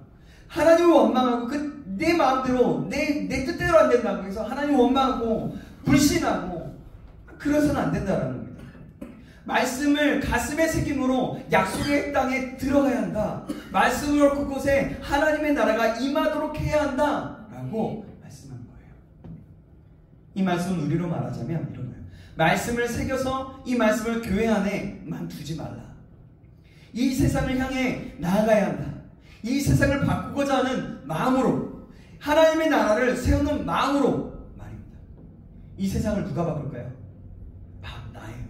하나님을 원망하고 내 마음대로 내 뜻대로 안 된다고 해서 하나님을 원망하고 불신하고 그래서는 안 된다라는 겁니다. 말씀을 가슴에 새김으로 약속의 땅에 들어가야 한다. 말씀으로 그곳에 하나님의 나라가 임하도록 해야 한다 라고 말씀한 거예요. 이 말씀은 우리로 말하자면 이런 거예요. 말씀을 새겨서 이 말씀을 교회 안에만 두지 말라. 이 세상을 향해 나아가야 한다. 이 세상을 바꾸고자 하는 마음으로 하나님의 나라를 세우는 마음으로 말입니다. 이 세상을 누가 바꿀까요? 나예요.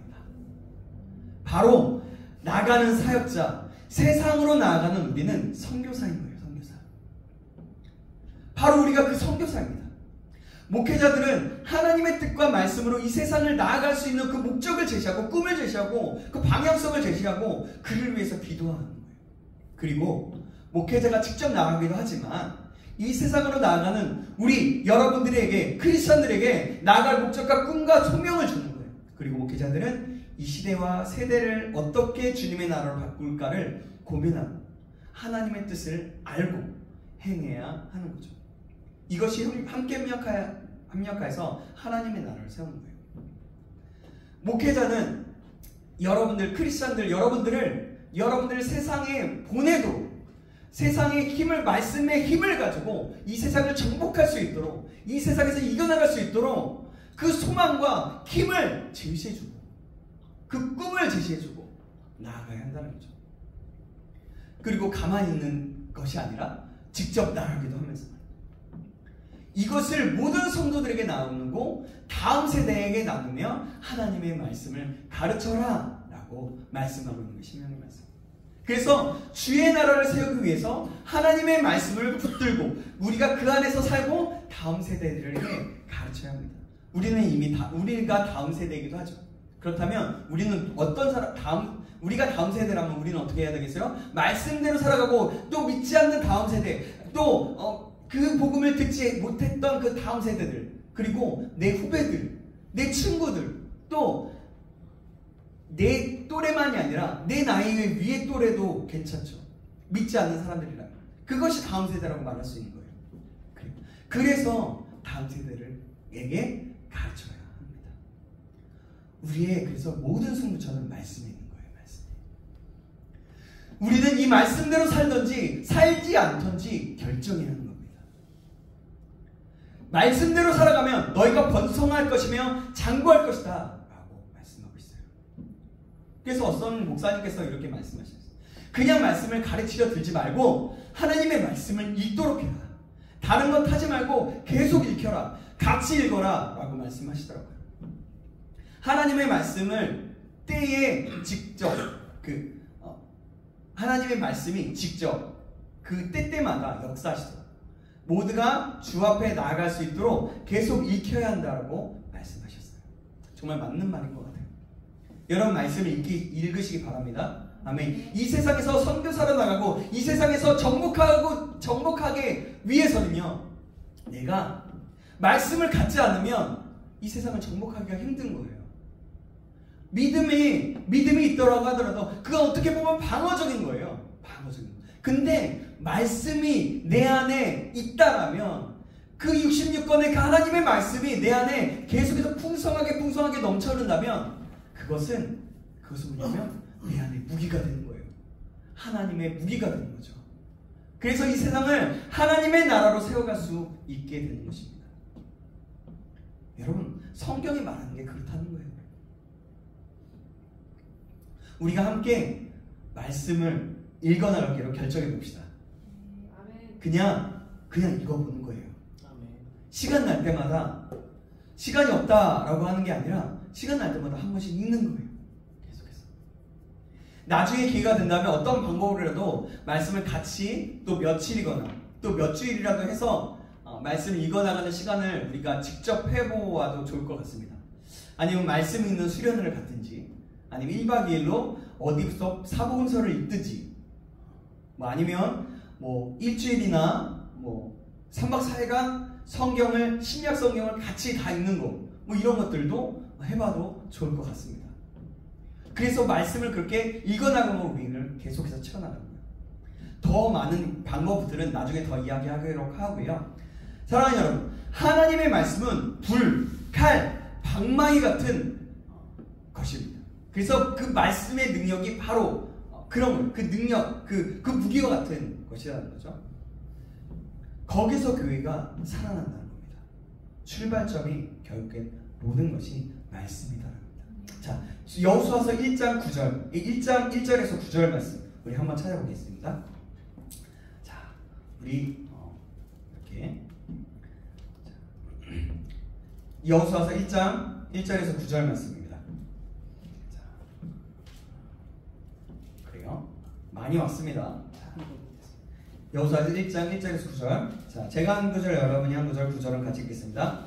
바로 나가는 사역자, 세상으로 나아가는 우리는 선교사인 거예요. 선교사. 바로 우리가 그 선교사입니다. 목회자들은 하나님의 뜻과 말씀으로 이 세상을 나아갈 수 있는 그 목적을 제시하고 꿈을 제시하고 그 방향성을 제시하고 그를 위해서 기도하는 거예요. 그리고 목회자가 직접 나가기도 하지만 이 세상으로 나아가는 우리 여러분들에게 크리스천들에게 나아갈 목적과 꿈과 소명을 주는 거예요. 그리고 목회자들은 이 시대와 세대를 어떻게 주님의 나라로 바꿀까를 고민하고 하나님의 뜻을 알고 행해야 하는 거죠. 이것이 함께 합력해서 하나님의 나라를 세우는 거예요. 목회자는 여러분들 크리스천들 여러분들을 세상에 보내도록 세상의 힘을 말씀의 힘을 가지고 이 세상을 정복할 수 있도록 이 세상에서 이겨나갈 수 있도록 그 소망과 힘을 제시해주고 그 꿈을 제시해주고 나아가야 한다는 거죠. 그리고 가만히 있는 것이 아니라 직접 나아가기도 하면서 이것을 모든 성도들에게 나누고 다음 세대에게 나누며 하나님의 말씀을 가르쳐라 라고 말씀하고 있는 게 신명의 말씀. 그래서 주의 나라를 세우기 위해서 하나님의 말씀을 붙들고 우리가 그 안에서 살고 다음 세대들에게 가르쳐야 합니다. 우리는 이미 우리가 다음 세대이기도 하죠. 그렇다면 우리는 우리가 다음 세대라면 우리는 어떻게 해야 되겠어요? 말씀대로 살아가고 또 믿지 않는 다음 세대 또 그 복음을 듣지 못했던 그 다음 세대들 그리고 내 후배들 내 친구들 또 내 또래만이 아니라 내 나이의 위의 또래도 괜찮죠. 믿지 않는 사람들이라면 그것이 다음 세대라고 말할 수 있는 거예요. 그래서 다음 세대에게 가르쳐야 합니다. 우리의 그래서 모든 승부처는 말씀에 있는 거예요. 말씀. 우리는 이 말씀대로 살든지 살지 않던지 결정해야 하는 겁니다. 말씀대로 살아가면 너희가 번성할 것이며 장구할 것이다. 그래서 어떤 목사님께서 이렇게 말씀하셨어요. 그냥 말씀을 가르치려 들지 말고 하나님의 말씀을 읽도록 해라. 다른 건 타지 말고 계속 읽혀라. 같이 읽어라 라고 말씀하시더라고요. 하나님의 말씀을 때에 직접 하나님의 말씀이 직접 그 때때마다 역사하시더라고요. 모두가 주 앞에 나아갈 수 있도록 계속 읽혀야 한다고 말씀하셨어요. 정말 맞는 말인 것 같아요. 여러분 말씀을 읽으시기 바랍니다. 아멘. 이 세상에서 선교사로 나가고 이 세상에서 정복하기 위해서는요, 내가 말씀을 갖지 않으면 이 세상을 정복하기가 힘든 거예요. 믿음이 있더라고 하더라도 그건 어떻게 보면 방어적인 거예요. 방어적인 거. 근데 말씀이 내 안에 있다라면 그 66권의 그 하나님의 말씀이 내 안에 계속해서 풍성하게 넘쳐흐른다면 그것은 뭐냐면 내 안에 무기가 되는 거예요. 하나님의 무기가 되는 거죠. 그래서 이 세상을 하나님의 나라로 세워갈 수 있게 되는 것입니다. 여러분, 성경이 말하는 게 그렇다는 거예요. 우리가 함께 말씀을 읽어나가기로 결정해 봅시다. 그냥 읽어보는 거예요. 시간 날 때마다, 시간이 없다라고 하는 게 아니라 시간 날 때마다 한 번씩 읽는 거예요. 계속해서. 나중에 기회가 된다면 어떤 방법으로라도 말씀을 같이 또 며칠이거나 또 몇 주일이라도 해서 말씀을 읽어나가는 시간을 우리가 직접 해보아도 좋을 것 같습니다. 아니면 말씀 읽는 수련회를 갔든지, 아니면 1박 2일로 어디서 사복음서를 읽든지, 아니면 일주일이나 3박 4일간 신약 성경을 같이 다 읽는 거, 이런 것들도 해봐도 좋을 것 같습니다. 그래서 말씀을 그렇게 읽어나가는 우리를 계속해서 채워나갑니다. 더 많은 방법들은 나중에 더 이야기하도록 하고요. 사랑하는 여러분, 하나님의 말씀은 불, 칼, 방망이 같은 것입니다. 그래서 그 말씀의 능력이 바로 그런 그 능력, 그 무기와 같은 것이라는 거죠. 거기서 교회가 살아난다는 겁니다. 출발점이 결국엔 모든 것이 말씀이다라는 겁니다. 자, 여호수아서 1장 9절, 1장 1절에서 9절 말씀 우리 한번 찾아보겠습니다. 자, 우리 이렇게 여호수아서 1장 1절에서 9절 말씀입니다. 자, 그래요? 많이 왔습니다. 여호수아서 1장 1절에서 9절. 자, 제가 한 구절, 여러분이 한 구절, 9절은 같이 읽겠습니다.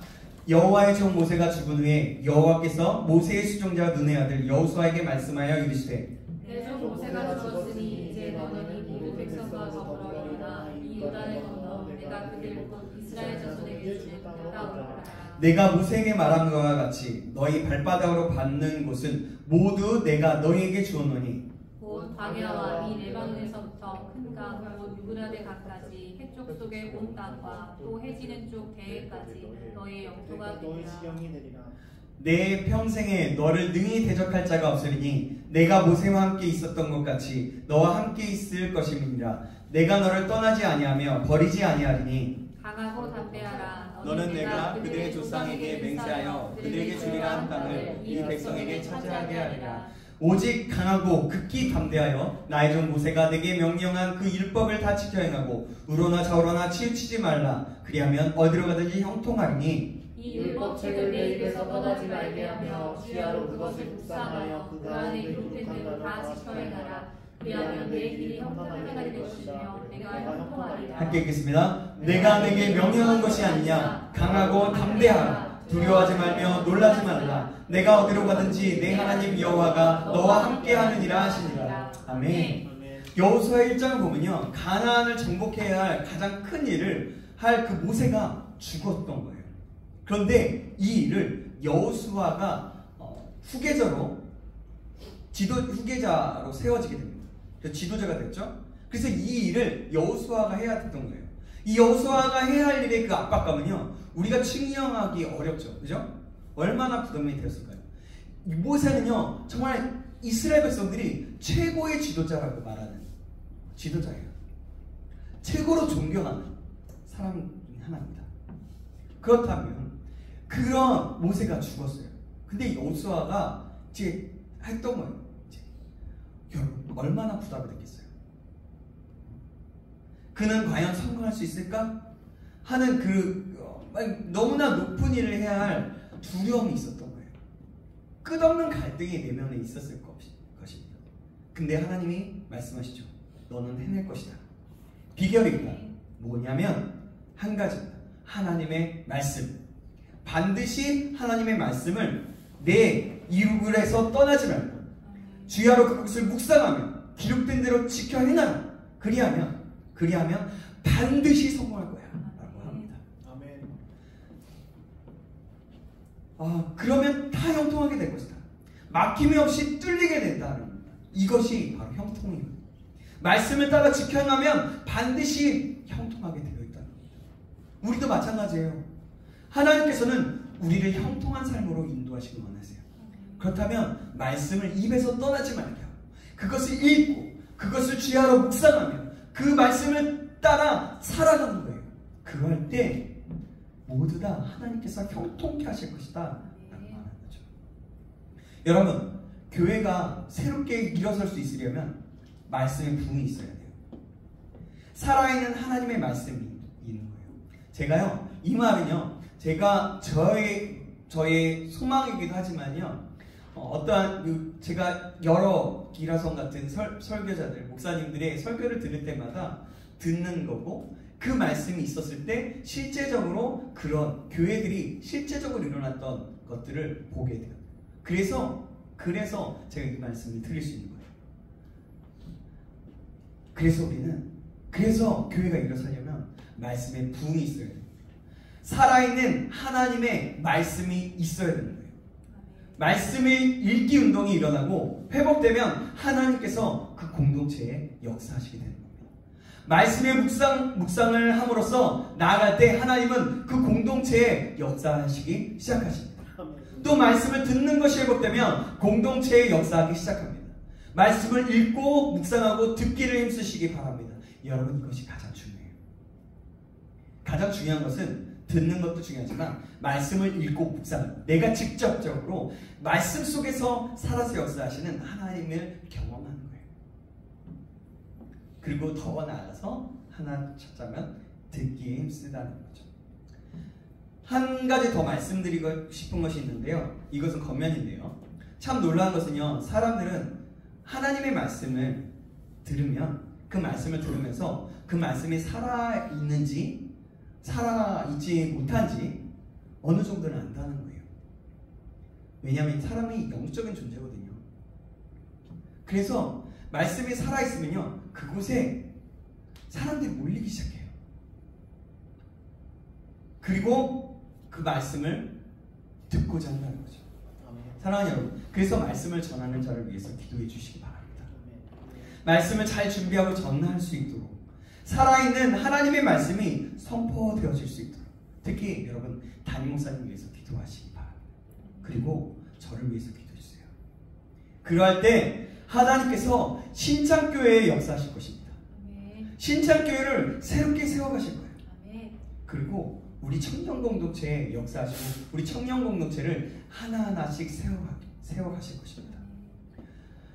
여호와의 종 모세가 죽은 후에 여호와께서 모세의 수종자 눈의 아들 여호수아에게 말씀하여 이르시되, 내 종 모세가 죽었으니 이제 너는 이 모든 백성과 더불어 일어나 이 요단을 건너 내가 그들 곧 이스라엘 자손에게 주는 땅으로 가라. 내가 모세에게 말한 것과 같이 너희 발바닥으로 밟는 곳은 모두 내가 너희에게 주었노니 곧 광야와 이 레바논에서부터 큰 강, 곧 유브라데 강까지 해쪽 속의 온 땅과 또 해지는 쪽 대해까지 너희의 영토가 되리라. 내 평생에 너를 능히 대적할 자가 없으리니 내가 모세와 함께 있었던 것 같이 너와 함께 있을 것임이니라. 내가 너를 떠나지 아니하며 버리지 아니하리니 강하고 담대하라. 너는 내가 그들의 조상에게 맹세하여 그들에게 주리라 한 땅을 이 백성에게 차지하게 하리라. 오직 강하고 극히 담대하여 나의 종 모세가 내게 명령한 그 율법을 다 지켜 행하고 우로나 좌우로나 치우치지 말라. 그리하면 어디로 가든지 형통하리니 이 율법책을 내 입에서 떠나지 말게 하며 주야로 그것을 묵상하여 그 안에 기록된 대로 다 지켜 행하라. 그리하면 내 길이 형통하게 될 것이며 내가 형통하리라. 함께 읽겠습니다. 내가 내게 명령한 것이 아니냐. 강하고 담대하라. 두려워하지 말며 놀라지 말라. 내가 어디로 가든지 내 하나님 여호와가 너와 함께 하느니라 하시니라. 아멘. 여호수아 1장을 보면요, 가나안을 정복해야 할 가장 큰 일을 할 그 모세가 죽었던 거예요. 그런데 이 일을 여호수아가 후계자로 세워지게 됩니다. 그래서 지도자가 됐죠. 그래서 이 일을 여호수아가 해야 됐던 거예요. 이 여호수아가 해야 할 일의 그 압박감은요, 우리가 측량하기 어렵죠. 그죠? 얼마나 부담이 되었을까요? 모세는요, 정말 이스라엘 백성들이 최고의 지도자라고 말하는 지도자예요. 최고로 존경하는 사람 중에 하나입니다. 그렇다면 그런 모세가 죽었어요. 근데 여호수아가 이제 했던 거예요. 여러분, 얼마나 부담이 됐겠어요? 그는 과연 성공할 수 있을까? 하는 너무나 높은 일을 해야 할 두려움이 있었던 거예요. 끝없는 갈등이 내면에 있었을 것입니다. 근데 하나님이 말씀하시죠. 너는 해낼 것이다. 비결이 뭐냐면 한 가지입니다. 하나님의 말씀. 반드시 하나님의 말씀을 내 입에서 떠나지 말고 주야로 그것을 묵상하며 기록된 대로 지켜 행하라. 그리하면 반드시 성공할 거야 라고 합니다. 그러면 다 형통하게 될 것이다. 막힘이 없이 뚫리게 된다는 겁니다. 이것이 바로 형통입니다. 말씀을 따라 지켜 행하면 반드시 형통하게 되어 있다는 겁니다. 우리도 마찬가지예요. 하나님께서는 우리를 형통한 삶으로 인도하시기 원하세요. 그렇다면 말씀을 입에서 떠나지 말고 그것을 읽고 그것을 주야로 묵상하며 그 말씀을 따라 살아가는 거예요. 그럴 때 모두 다 하나님께서 형통케 하실 것이다 라고 말하는 거죠. 여러분, 교회가 새롭게 일어설 수 있으려면 말씀의 부흥이 있어야 돼요. 살아있는 하나님의 말씀이 있는 거예요. 제가요, 이 말은요, 제가 저의 소망이기도 하지만요, 어떠한 제가 여러 기라성 같은 설교자들, 목사님들의 설교를 들을 때마다 듣는 거고, 그 말씀이 있었을 때 실제적으로 그런 교회들이 실제적으로 일어났던 것들을 보게 돼요. 그래서 제가 이 말씀을 드릴 수 있는 거예요. 그래서 교회가 일어서려면 말씀의 부흥이 있어야 돼요. 살아있는 하나님의 말씀이 있어야 되는 거예요. 말씀의 읽기 운동이 일어나고 회복되면 하나님께서 그 공동체에 역사하시게 되는 겁니다. 말씀의 묵상을 함으로써 나아갈 때 하나님은 그 공동체에 역사하시기 시작하십니다. 또 말씀을 듣는 것이 회복되면 공동체에 역사하기 시작합니다. 말씀을 읽고 묵상하고 듣기를 힘쓰시기 바랍니다. 여러분, 이것이 가장 중요해요. 가장 중요한 것은 듣는 것도 중요하지만 말씀을 읽고 묵상, 내가 직접적으로 말씀 속에서 살아서 역사하시는 하나님을 경험하는 거예요. 그리고 더 나아가서 하나 찾자면 듣기에 힘쓰다는 거죠. 한 가지 더 말씀드리고 싶은 것이 있는데요, 이것은 겉면인데요, 참 놀라운 것은요, 사람들은 하나님의 말씀을 들으면 그 말씀을 들으면서 그 말씀이 살아있는지 살아있지 못한지 어느 정도는 안다는 거예요. 왜냐하면 사람이 영적인 존재거든요. 그래서 말씀이 살아있으면요, 그곳에 사람들이 몰리기 시작해요. 그리고 그 말씀을 듣고자 한다는 거죠. 사랑하는 여러분, 그래서 말씀을 전하는 자를 위해서 기도해 주시기 바랍니다. 말씀을 잘 준비하고 전할 수 있도록, 살아있는 하나님의 말씀이 선포되어질 수 있도록, 특히 여러분 담임 목사님 위해서 기도하시기 바랍니다. 그리고 저를 위해서 기도해 주세요. 그러할 때 하나님께서 신창교회에 역사하실 것입니다. 신창교회를 새롭게 세워가실 거예요. 그리고 우리 청년 공동체에 역사하시고 우리 청년 공동체를 하나하나씩 세워가실 것입니다.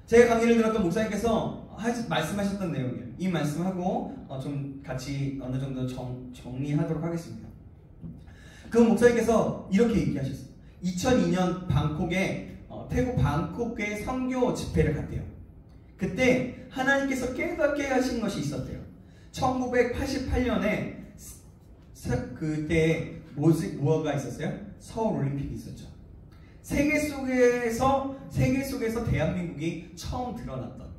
제가 강의를 들었던 목사님께서 말씀하셨던 내용이에요. 이 말씀하고 좀 같이 어느 정도 정리하도록 하겠습니다. 그 목사님께서 이렇게 얘기하셨어요. 2002년 태국 방콕에 선교 집회를 갔대요. 그때 하나님께서 깨닫게 하신 것이 있었대요. 1988년에 그때 뭐가 있었어요? 서울올림픽이 있었죠. 세계 속에서 대한민국이 처음 드러났던,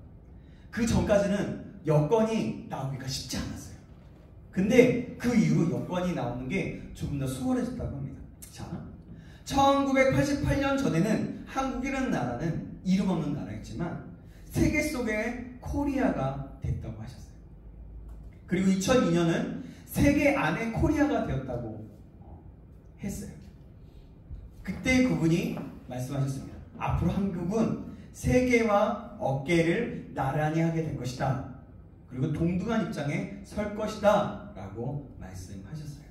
그 전까지는 여권이 나오기가 쉽지 않았어요. 근데 그 이후로 여권이 나오는 게 조금 더 수월해졌다고 합니다. 자, 1988년 전에는 한국이라는 나라는 이름 없는 나라였지만 세계 속에 코리아가 됐다고 하셨어요. 그리고 2002년은 세계 안에 코리아가 되었다고 했어요. 그때 그분이 말씀하셨습니다. 앞으로 한국은 세계와 어깨를 나란히 하게 될 것이다. 그리고 동등한 입장에 설 것이다 라고 말씀하셨어요.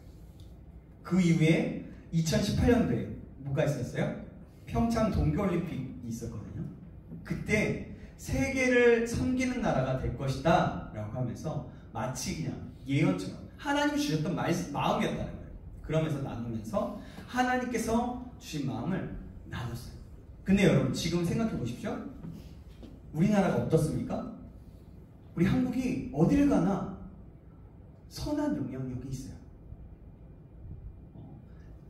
그 이후에 2018년도에 뭐가 있었어요? 평창 동계올림픽이 있었거든요. 그때 세계를 섬기는 나라가 될 것이다 라고 하면서 마치 그냥 예언처럼 하나님이 주셨던 마음이었다는 거예요. 그러면서 나누면서 하나님께서 주신 마음을 나눴어요. 근데 여러분, 지금 생각해 보십시오. 우리나라가 어떻습니까? 우리 한국이 어딜 가나 선한 영향력이 있어요.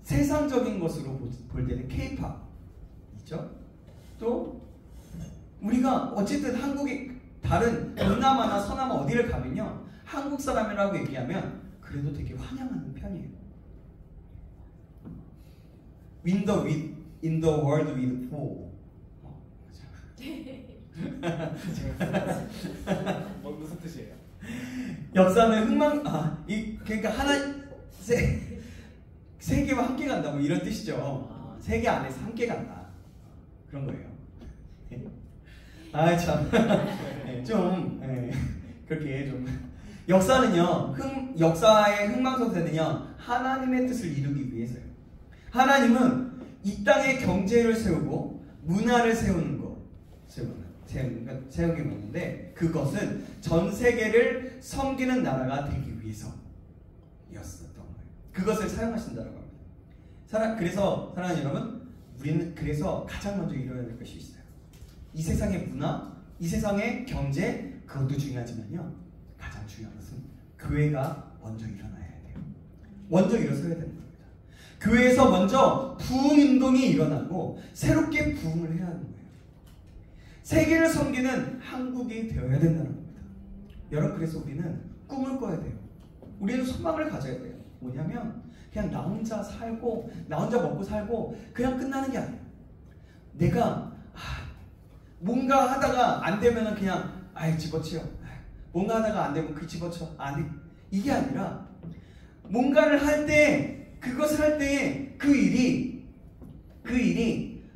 세상적인 것으로 볼 때는 K-pop 있죠? 또 우리가 어쨌든 한국이 다른 동남아나 서남아 어디를 가면요, 한국 사람이라고 얘기하면 그래도 되게 환영하는 편이에요. In the world with poor. 무슨 뜻이에요? 역사는 그러니까 세계와 함께 간다, 뭐 이런 뜻이죠. 세계 안에서 함께 간다, 그런 거예요. 참, 그렇게 좀. 역사는요, 역사의 흥망성쇠는요, 하나님의 뜻을 이루기 위해서요. 하나님은 이 땅에 경제를 세우고 문화를 세우는 거, 세우기 맞는데, 그것은 전 세계를 섬기는 나라가 되기 위해서였었던 거예요. 그것을 사용하신다고 합니다. 그래서 사랑하는 여러분, 우리는 그래서 가장 먼저 이뤄야 될 것이 있어요. 이 세상의 문화, 이 세상의 경제, 그것도 중요하지만요, 가장 중요한 것은 교회가 먼저 일어나야 돼요. 먼저 일어서야 되는 겁니다. 교회에서 먼저 부흥운동이 일어나고 새롭게 부흥을 해야 하는 거예요. 세계를 섬기는 한국이 되어야 된다는 겁니다. 여러분, 그래서 우리는 꿈을 꿔야 돼요. 우리는 소망을 가져야 돼요. 뭐냐면 그냥 나 혼자 살고 나 혼자 먹고 살고 그냥 끝나는 게 아니에요. 내가 뭔가 하다가 안 되면 그냥 집어치워. 뭔가 하다가 안 되면 집어쳐. 아니, 이게 아니라 뭔가를 할 때, 그것을 할 때 그 일이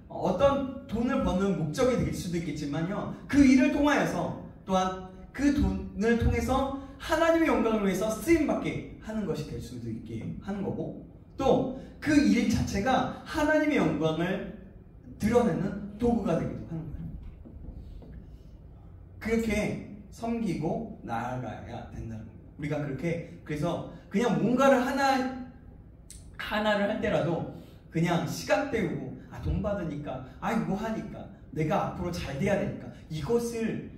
어떤 돈을 버는 목적이 될 수도 있겠지만요, 그 일을 통하여서 또한 그 돈을 통해서 하나님의 영광을 위해서 쓰임받게 하는 것이 될 수도 있게 하는 거고, 또 그 일 자체가 하나님의 영광을 드러내는 도구가 되기도 하는 거예요. 그렇게 섬기고 나아가야 된다는 거예요. 우리가 그렇게, 그래서 그냥 뭔가를 하나를 할 때라도 그냥 시간 때우고 돈 받으니까 뭐 하니까 내가 앞으로 잘 돼야 되니까 이것을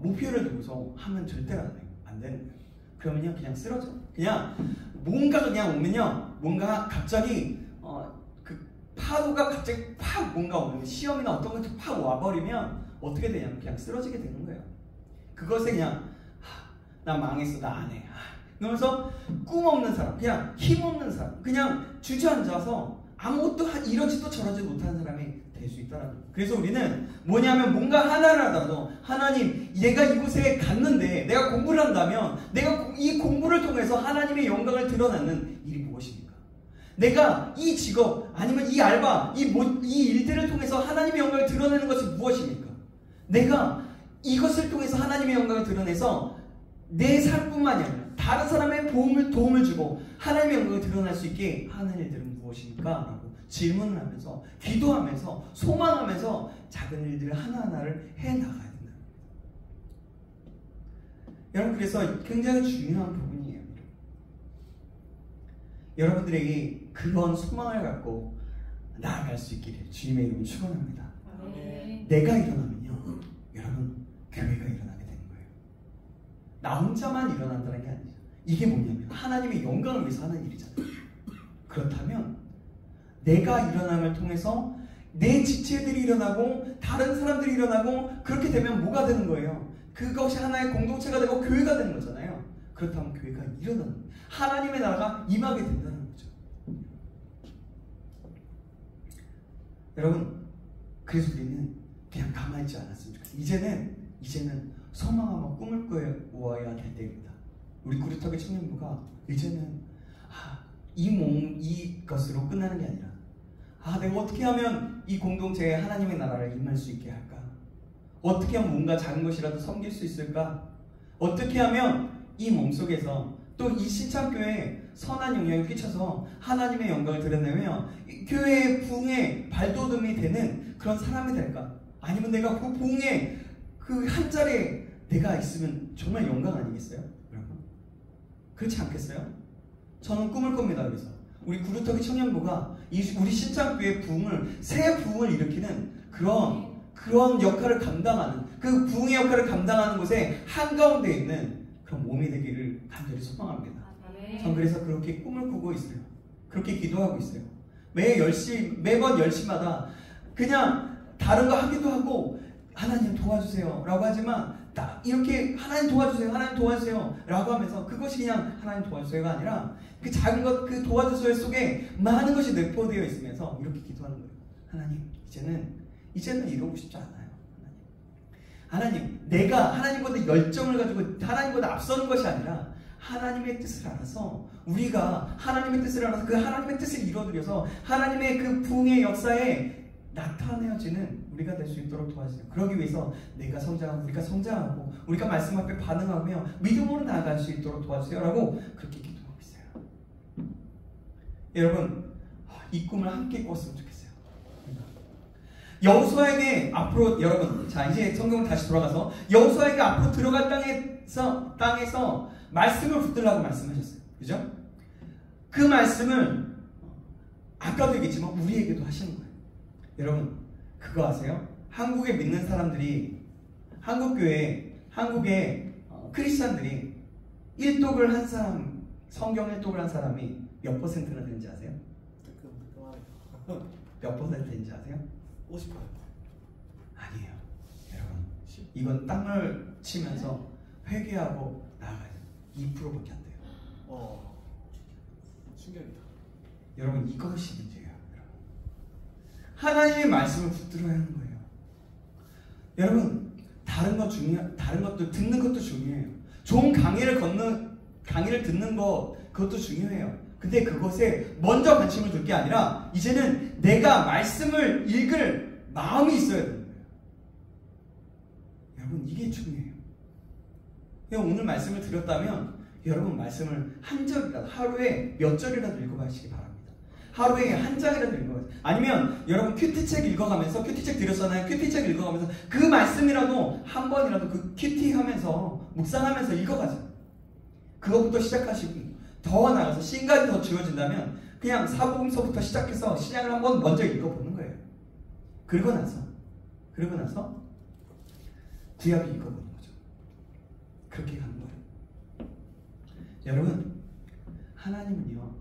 목표를 두고서 하면 절대로 안 되는 거예요. 그러면요, 그냥 쓰러져. 그냥 뭔가 그냥 오면요, 뭔가 갑자기 그 파도가 갑자기 팍 뭔가 오면, 시험이나 어떤 것이 팍 와버리면 어떻게 되냐면 그냥 쓰러지게 되는 거예요. 그것에 그냥 나 망했어, 나 안 해. 그러면서 꿈 없는 사람, 그냥 힘 없는 사람, 그냥 주저앉아서 아무것도 이러지도 저러지도 못하는 사람이 될 수 있다는 거예요. 그래서 우리는 뭐냐면 뭔가 하나를 하더라도, 하나님, 내가 이곳에 갔는데 내가 공부를 한다면 내가 이 공부를 통해서 하나님의 영광을 드러내는 일이 무엇입니까? 내가 이 직업 아니면 이 알바, 이 일들을 통해서 하나님의 영광을 드러내는 것이 무엇입니까? 내가 이것을 통해서 하나님의 영광을 드러내서 내 삶뿐만이 아니라 다른 사람의 도움을 주고 하나님의 영광을 드러낼 수 있게 하는 일들은 무엇입니까? 라고 질문을 하면서, 기도하면서, 소망하면서 작은 일들을 하나하나를 해나가야 된다. 여러분, 그래서 굉장히 중요한 부분이에요. 여러분들에게 그런 소망을 갖고 나아갈 수 있기를 주님의 이름으로 축원합니다. 내가 일어나면요, 여러분, 교회가 일어나게 되는 거예요. 나 혼자만 일어난다는 게 아니죠. 이게 뭐냐면 하나님의 영광을 위해서 하는 일이잖아요. 그렇다면 내가 일어남을 통해서 내 지체들이 일어나고 다른 사람들이 일어나고, 그렇게 되면 뭐가 되는 거예요? 그것이 하나의 공동체가 되고 교회가 되는 거잖아요. 그렇다면 교회가 일어나는, 하나님의 나라가 임하게 된다는 거죠. 여러분, 그래서 우리는 그냥 가만히 있지 않았으면 좋겠어요. 이제는 소망하고 꿈을 꾸어야 될 때입니다. 우리 구리터기 청년부가 이제는 이것으로 끝나는 게 아니라, 내가 어떻게 하면 이 공동체에 하나님의 나라를 임할 수 있게 할까? 어떻게 하면 뭔가 작은 것이라도 섬길 수 있을까? 어떻게 하면 이 몸속에서 또 이 신창교회에 선한 영향을 끼쳐서 하나님의 영광을 드러내며 교회의 부흥의 발돋움이 되는 그런 사람이 될까? 아니면 내가 그 부흥의 그 한 자리에 내가 있으면 정말 영광 아니겠어요? 여러분, 그렇지 않겠어요? 저는 꿈을 꿉니다. 그래서 우리 구루터기 청년부가 우리 신창교회의 부흥을, 새 부흥을 일으키는 그런 역할을 감당하는, 그 부흥의 역할을 감당하는 곳에 한가운데 있는 그런 몸이 되기를 간절히 소망합니다. 전 그래서 그렇게 꿈을 꾸고 있어요. 그렇게 기도하고 있어요. 매번 10시마다 그냥 다른 거 하기도 하고 하나님 도와주세요 라고 하지만 이렇게 하나님 도와주세요, 하나님 도와주세요 라고 하면서 그것이 그냥 하나님 도와주세요가 아니라 그 작은 것, 그 도와주세요 속에 많은 것이 내포되어 있으면서 이렇게 기도하는 거예요. 하나님, 이제는 이러고 싶지 않아요. 하나님, 내가 하나님보다 열정을 가지고 하나님보다 앞서는 것이 아니라 하나님의 뜻을 알아서 우리가 하나님의 뜻을 알아서 그 하나님의 뜻을 이뤄드려서 하나님의 그 부흥의 역사에 나타내어지는 우리가 될 수 있도록 도와주세요. 그러기 위해서 내가 성장하고 우리가 성장하고 우리가 말씀 앞에 반응하며 믿음으로 나아갈 수 있도록 도와주세요 라고 그렇게 기도하고 있어요. 여러분, 이 꿈을 함께 꿨으면 좋겠어요. 여호수아에게 앞으로, 여러분, 자 이제 성경을 다시 돌아가서 여호수아에게 앞으로 들어갈 땅에서 말씀을 붙들라고 말씀하셨어요. 그죠? 그 말씀을 아까도 얘기했지만 우리에게도 하시는 거예요. 여러분, 그거 아세요? 한국에 믿는 사람들이, 한국의 크리스찬들이 1독을 한 사람, 성경 1독을 한 사람이 몇 퍼센트나 되는지 아세요? 몇 퍼센트인지 아세요? 50%. 아니에요. 여러분, 이건 땅을 치면서 회개하고 나아가야 돼요. 2%밖에 안 돼요. 충격이다. 여러분, 이것이 문제예요. 여러분, 하나님의 말씀을 붙들어야 하는 거예요. 여러분, 다른 것도 듣는 것도 중요해요. 좋은 강의를 듣는 것, 그것도 중요해요. 근데 그것에 먼저 관심을 둘 게 아니라 이제는 내가 말씀을 읽을 마음이 있어야 되는 거예요. 여러분, 이게 중요해요. 오늘 말씀을 드렸다면 여러분 말씀을 한 절이라도, 하루에 몇 절이라도 읽어가시기 바랍니다. 하루에 한 장이라도 읽어가세요. 아니면 여러분 큐티책 읽어가면서, 큐티책 드렸잖아요. 큐티책 읽어가면서 그 말씀이라도 한 번이라도 그 큐티하면서 묵상하면서 읽어가세요. 그것부터 시작하시고 더 나아가서 신간이 더 주어진다면 그냥 사복음서부터 시작해서 신약을 한번 먼저 읽어보는 거예요. 그러고 나서 구약을 읽어보는 거죠. 그렇게 가는 거예요. 여러분, 하나님은요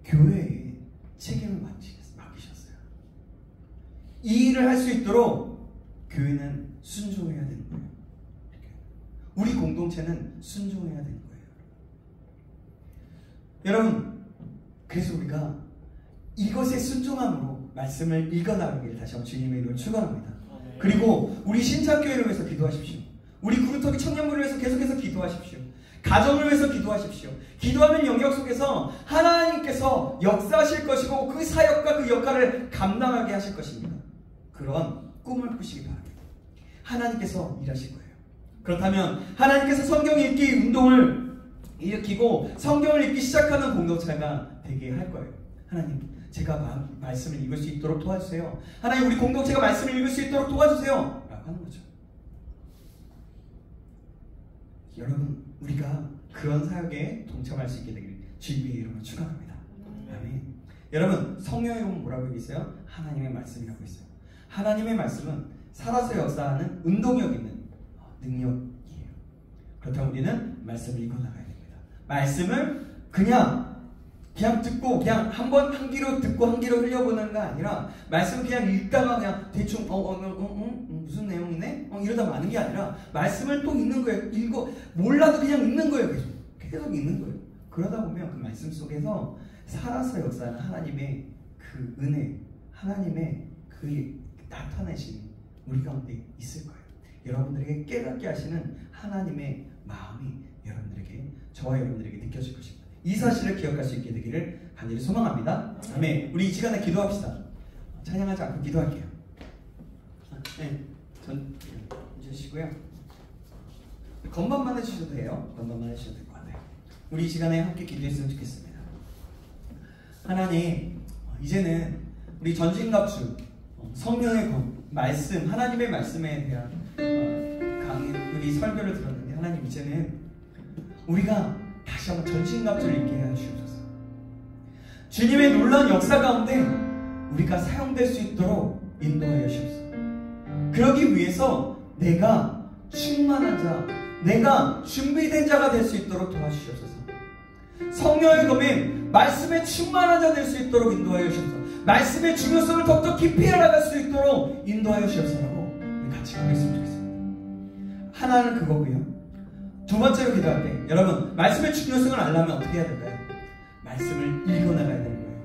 교회에 책임을 맡기셨어요. 이 일을 할 수 있도록 교회는 순종해야 되는 거예요. 우리 공동체는 순종해야 되는 거예요. 여러분, 그래서 우리가 이것에 순종함으로 말씀을 읽어나가기를 다시 한번 주님의 이름으로 축원합니다. 그리고 우리 신창교회를 위해서 기도하십시오. 우리 구루터기 청년부를 위해서 계속해서 기도하십시오. 가정을 위해서 기도하십시오. 기도하는 영역 속에서 하나님께서 역사하실 것이고 그 사역과 그 역할을 감당하게 하실 것입니다. 그런 꿈을 꾸시기 바랍니다. 하나님께서 일하실 거예요. 그렇다면 하나님께서 성경 읽기 운동을 일으키고 성경을 읽기 시작하는 공동체가 되게 할 거예요. 하나님, 제가 말씀을 읽을 수 있도록 도와주세요. 하나님, 우리 공동체가 말씀을 읽을 수 있도록 도와주세요 라고 하는 거죠. 여러분, 우리가 그런 사역에 동참할 수 있게 되길 주님의 이름으로 축원합니다. 아멘. 여러분, 성경에 보면 뭐라고 얘기했어요? 하나님의 말씀이라고 했어요. 하나님의 말씀은 살아서 역사하는 운동력 있는 능력이에요. 그렇다면 우리는 말씀을 읽어나가야 됩니다. 말씀을 그냥 듣고 그냥 한 귀로 듣고 한 귀로 흘려보는 게 아니라 말씀을 그냥 읽다가 그냥 대충 무슨 내용이네? 이러다 마는 게 아니라 말씀을 또 읽는 거예요. 몰라도 그냥 읽는 거예요. 계속 읽는 거예요. 그러다 보면 그 말씀 속에서 살아서 역사하는 하나님의 그 은혜, 하나님의 그 나타내심이 우리 가운데 있을 거예요. 여러분들에게 깨닫게 하시는 하나님의 마음이 여러분들에게, 저와 여러분들에게 느껴질 것입니다. 이 사실을 기억할 수 있게 되기를 간절히 소망합니다. 아멘. 우리 이 시간에 기도합시다. 찬양하지 않고 기도할게요. 네, 전 주시고요. 건반만 해주셔도 돼요. 건반만 해주셔도 될 것 같아요. 우리 이 시간에 함께 기도했으면 좋겠습니다. 하나님, 이제는 우리 전신갑주 성령의 말씀, 하나님의 말씀에 대한 강의, 우리 설교를 들었는데 하나님, 이제는 우리가 다시 한번 전신갑주를 입게 해주시옵소서. 주님의 놀라운 역사 가운데 우리가 사용될 수 있도록 인도하여 주시옵소서. 그러기 위해서 내가 충만한 자, 내가 준비된 자가 될 수 있도록 도와주시옵소서. 성령의 검인 말씀에 충만한 자 될 수 있도록 인도하여 주시옵소서. 말씀의 중요성을 더욱더 깊이 알아갈 수 있도록 인도하여 주시옵소서. 우리 같이 하겠습니다. 하나는 그거고요. 두 번째로 기도할 때 여러분 말씀의 중요성을 알려면 어떻게 해야 될까요? 말씀을 읽어나가야 되는 거예요.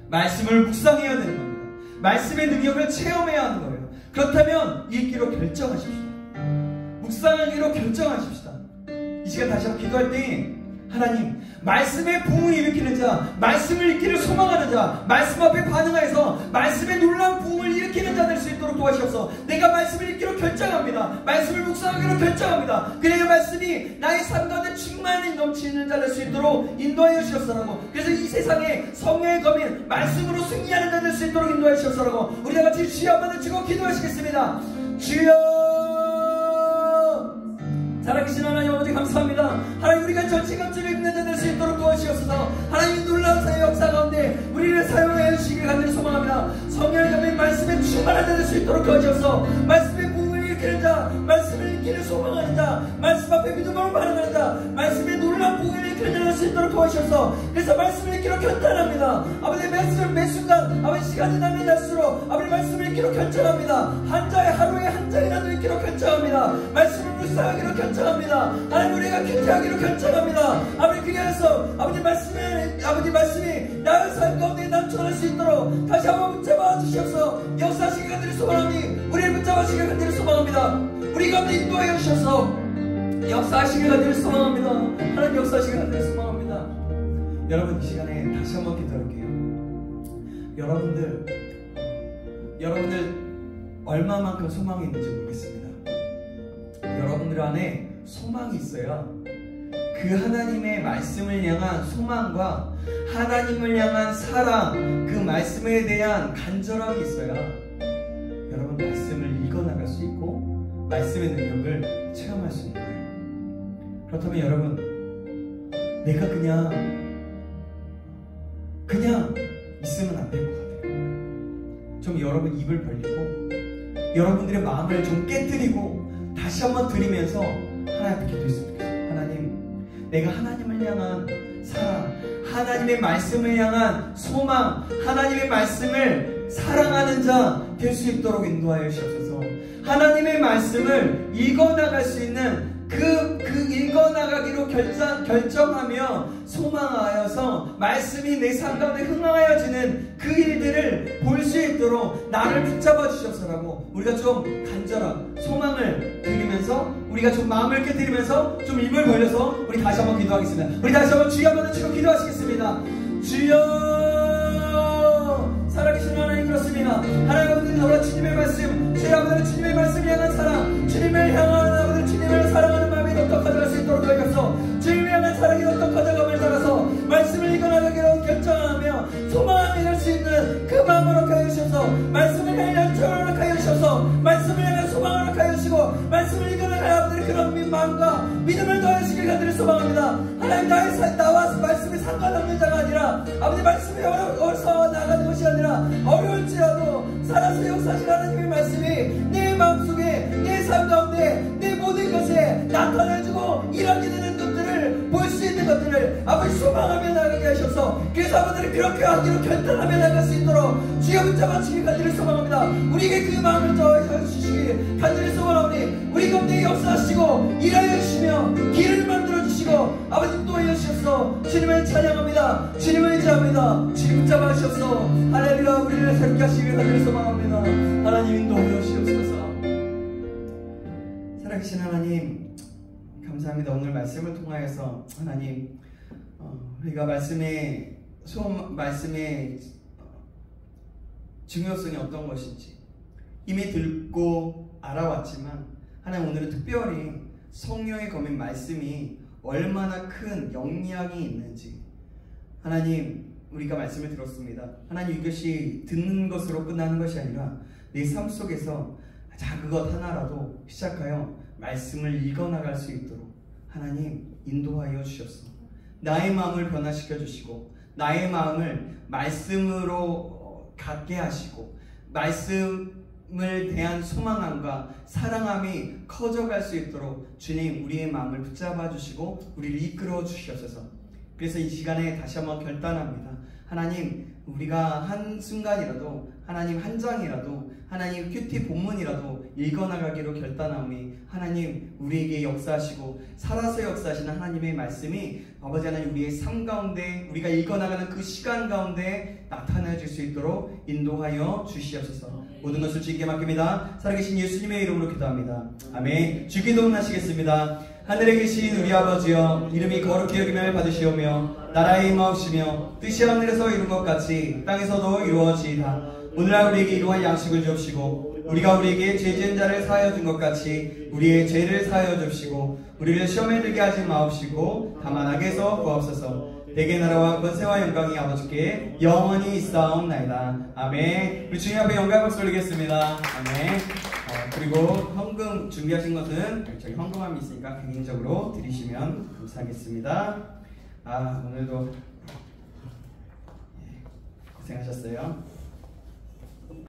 말씀을 묵상해야 되는 겁니다. 말씀의 능력을 체험해야 하는 거예요. 그렇다면 읽기로 결정하십시오. 묵상하기로 결정하십시다. 이 시간 다시 한번 기도할 때 하나님 말씀의 부흥을 일으키는 자, 말씀을 읽기를 소망하는 자, 말씀 앞에 반응하여서 말씀의 놀라운 부흥을 일으키는 자 될 수 있도록 도와주셔서 내가 말씀을 읽기로 결정합니다. 말씀을 묵상하기로 결정합니다. 그래야 말씀이 나의 삶 가운데 충만히 넘치는 자 될 수 있도록 인도하여 주셨사라고. 그래서 이 세상에 성령의 검인 말씀으로 승리하는 자 될 수 있도록 인도하여 주셨사라고. 우리 다같이 주여 한번 외치고 기도하시겠습니다. 주여 살아계신 하나님 아버지 감사합니다. 하나님 우리가 전체감정을 입는 자 될 수 있도록 도와주시옵소서. 하나님 놀라운 사회 역사 가운데 우리를 사용하여 주시길 간절히 소망합니다. 성령의 검인 말씀에 충만한 자 될 수 있도록 도와주옵소서. 말씀의 부흥을 일으키는 자, 말씀을 읽기를 소망하는 자, 말씀 앞에 믿음으로 반응하는 자, 말씀의 놀라운 부흥을 일으키는 자 될 수 있도록 도와주옵소서. 그래서 말씀을 읽기로 결단합니다. 아버지 말씀을 매 순간 아버지 시간이 나면 날수록 아버지 말씀을 읽기로 결정합니다. 한 자의 하루에 한 장이라도 읽기로 결정합니다. 말씀을 묵상하기로 결정합니다. 하나님 우리가 큐티하기로 결정합니다. 아버지 그래서 아버지 말씀이 나의 삶 가운데 남쳐날 수 있도록 다시 한번 붙잡아 주시옵소서. 역사하시길 간절히 소망하니 우리를 붙잡아 주시길 간절히 소망합니다. 우리 가운데 인도하여 주셔서 역사하시길 간절히 소망합니다. 하나님 역사하시길 간절히 소망합니다. 여러분 이 시간에 다시 한번 기도할게요. 여러분들 얼마만큼 소망이 있는지 모르겠습니다. 여러분들 안에 소망이 있어야 그 하나님의 말씀을 향한 소망과 하나님을 향한 사랑, 그 말씀에 대한 간절함이 있어야 여러분 말씀을 읽어나갈 수 있고 말씀의 능력을 체험할 수 있는 거예요. 그렇다면 여러분 내가 그냥 있으면 안 될 것 같아요. 좀 여러분 입을 벌리고 여러분들의 마음을 좀 깨뜨리고 다시 한번 드리면서 하나님께 기도했으면 좋겠어요. 하나님, 내가 하나님을 향한 사랑, 하나님의 말씀을 향한 소망, 하나님의 말씀을 사랑하는 자 될 수 있도록 인도하여 주옵소서. 하나님의 말씀을 읽어나갈 수 있는 그 읽어나가기로 결정하며 소망하여서 말씀이 내 삶 가운데 흥하여지는 그 일들을 볼 수 있도록 나를 붙잡아 주셔서라고 우리가 좀 간절한 소망을 드리면서 우리가 좀 마음을 깨뜨리면서 좀 입을 벌려서 우리 다시 한번 기도하겠습니다. 우리 다시 한번 주여 한번 외치고 기도하시겠습니다. 주여 살아계신 하나님 그렇습니다. 하나님 아버지 너라 주님의 말씀 주여 아버지 주님의 말씀을 향한 사랑 주님을 향한 아버지 주님을 사랑하는 마음이 어떻게 가져갈 수 있도록 도와주옵소서. 주님을 향한 사랑이 어떻게 가져감을 따라서 말씀을 읽어나가기로 결정하며 소망하게 될 수 있는 그 마음으로 하여 주셔서 말씀을 향한 열정으로 하여 주셔서 말씀을 향한 소망으로 하여 주시고 말씀을 읽어나가야 아버지 그런 마음과 믿음을 더하시길 간절히 소망합니다. 하나님 나와 말씀이 상관없는 자가 아니라 아버지 말씀이 어려서 나가는 것이 아니라 어려울지라도 살아서 역사하신 하나님의 말씀이 내 마음속에 내 삶 가운데 내 모든 것에 나타내주고 일하게 되는 것들을 볼 수 있는 것들을 아버지 소망하며 나가게 하셔서 그래서 아버지를 그렇게 하기로 결단하며 나갈 수 있도록 주여 붙잡아 주시길 간절히 소망합니다. 우리에게 그 마음을 더하여 주시길 간절히 소망하오니 우리 가운데 역사하시고 일하여 주시며 길을 만들어 주시고 아버지 또 해주셔서 주님을 찬양합니다. 주님을 의지합니다. 주님 붙잡아 주셔서 할렐루야 우리를 새롭게 하시길 간절히 소망합니다. 하나님 인도하여 주시옵소서. 살아계신 하나님 감사합니다. 오늘 말씀을 통하여서 하나님 우리가 말씀의 중요성이 어떤 것인지 이미 듣고 알아왔지만 하나님 오늘은 특별히 성령의 검인 말씀이 얼마나 큰 영향이 있는지 하나님 우리가 말씀을 들었습니다. 하나님 이것이 듣는 것으로 끝나는 것이 아니라 내 삶 속에서 작은 것 하나라도 시작하여 말씀을 읽어나갈 수 있도록 하나님 인도하여 주셨소. 나의 마음을 변화시켜 주시고 나의 마음을 말씀으로 갖게 하시고 말씀을 대한 소망함과 사랑함이 커져갈 수 있도록 주님 우리의 마음을 붙잡아 주시고 우리를 이끌어 주시옵소서. 그래서 이 시간에 다시 한번 결단합니다. 하나님 우리가 한순간이라도 하나님 한 장이라도 하나님 큐티 본문이라도 읽어나가기로 결단하오니 하나님 우리에게 역사하시고 살아서 역사하시는 하나님의 말씀이 아버지 하나님 우리의 삶 가운데 우리가 읽어나가는 그 시간 가운데 나타내줄 수 있도록 인도하여 주시옵소서. 모든 것을 주님께 맡깁니다. 살아계신 예수님의 이름으로 기도합니다. 아멘. 주기도문 하시겠습니다. 하늘에 계신 우리 아버지여, 이름이 거룩히 여김을 받으시오며 나라의 임하옵시며 뜻이 하늘에서 이룬 것 같이 땅에서도 이루어지이다. 오늘날 우리에게 이러한 양식을 주옵시고 우리가 우리에게 죄 지은 자를 사하여 준 것 같이 우리의 죄를 사하여 주옵시고 우리를 시험에 들게 하지 마옵시고 다만 악에서 구하옵소서. 대개 나라와 권세와 영광이 아버지께 영원히 있사옵나이다. 아멘. 우리 주님 앞에 영광을 돌리겠습니다. 아멘. 그리고 헌금 준비하신 것은 저기 헌금함이 있으니까 개인적으로 드리시면 감사하겠습니다. 오늘도 고생하셨어요.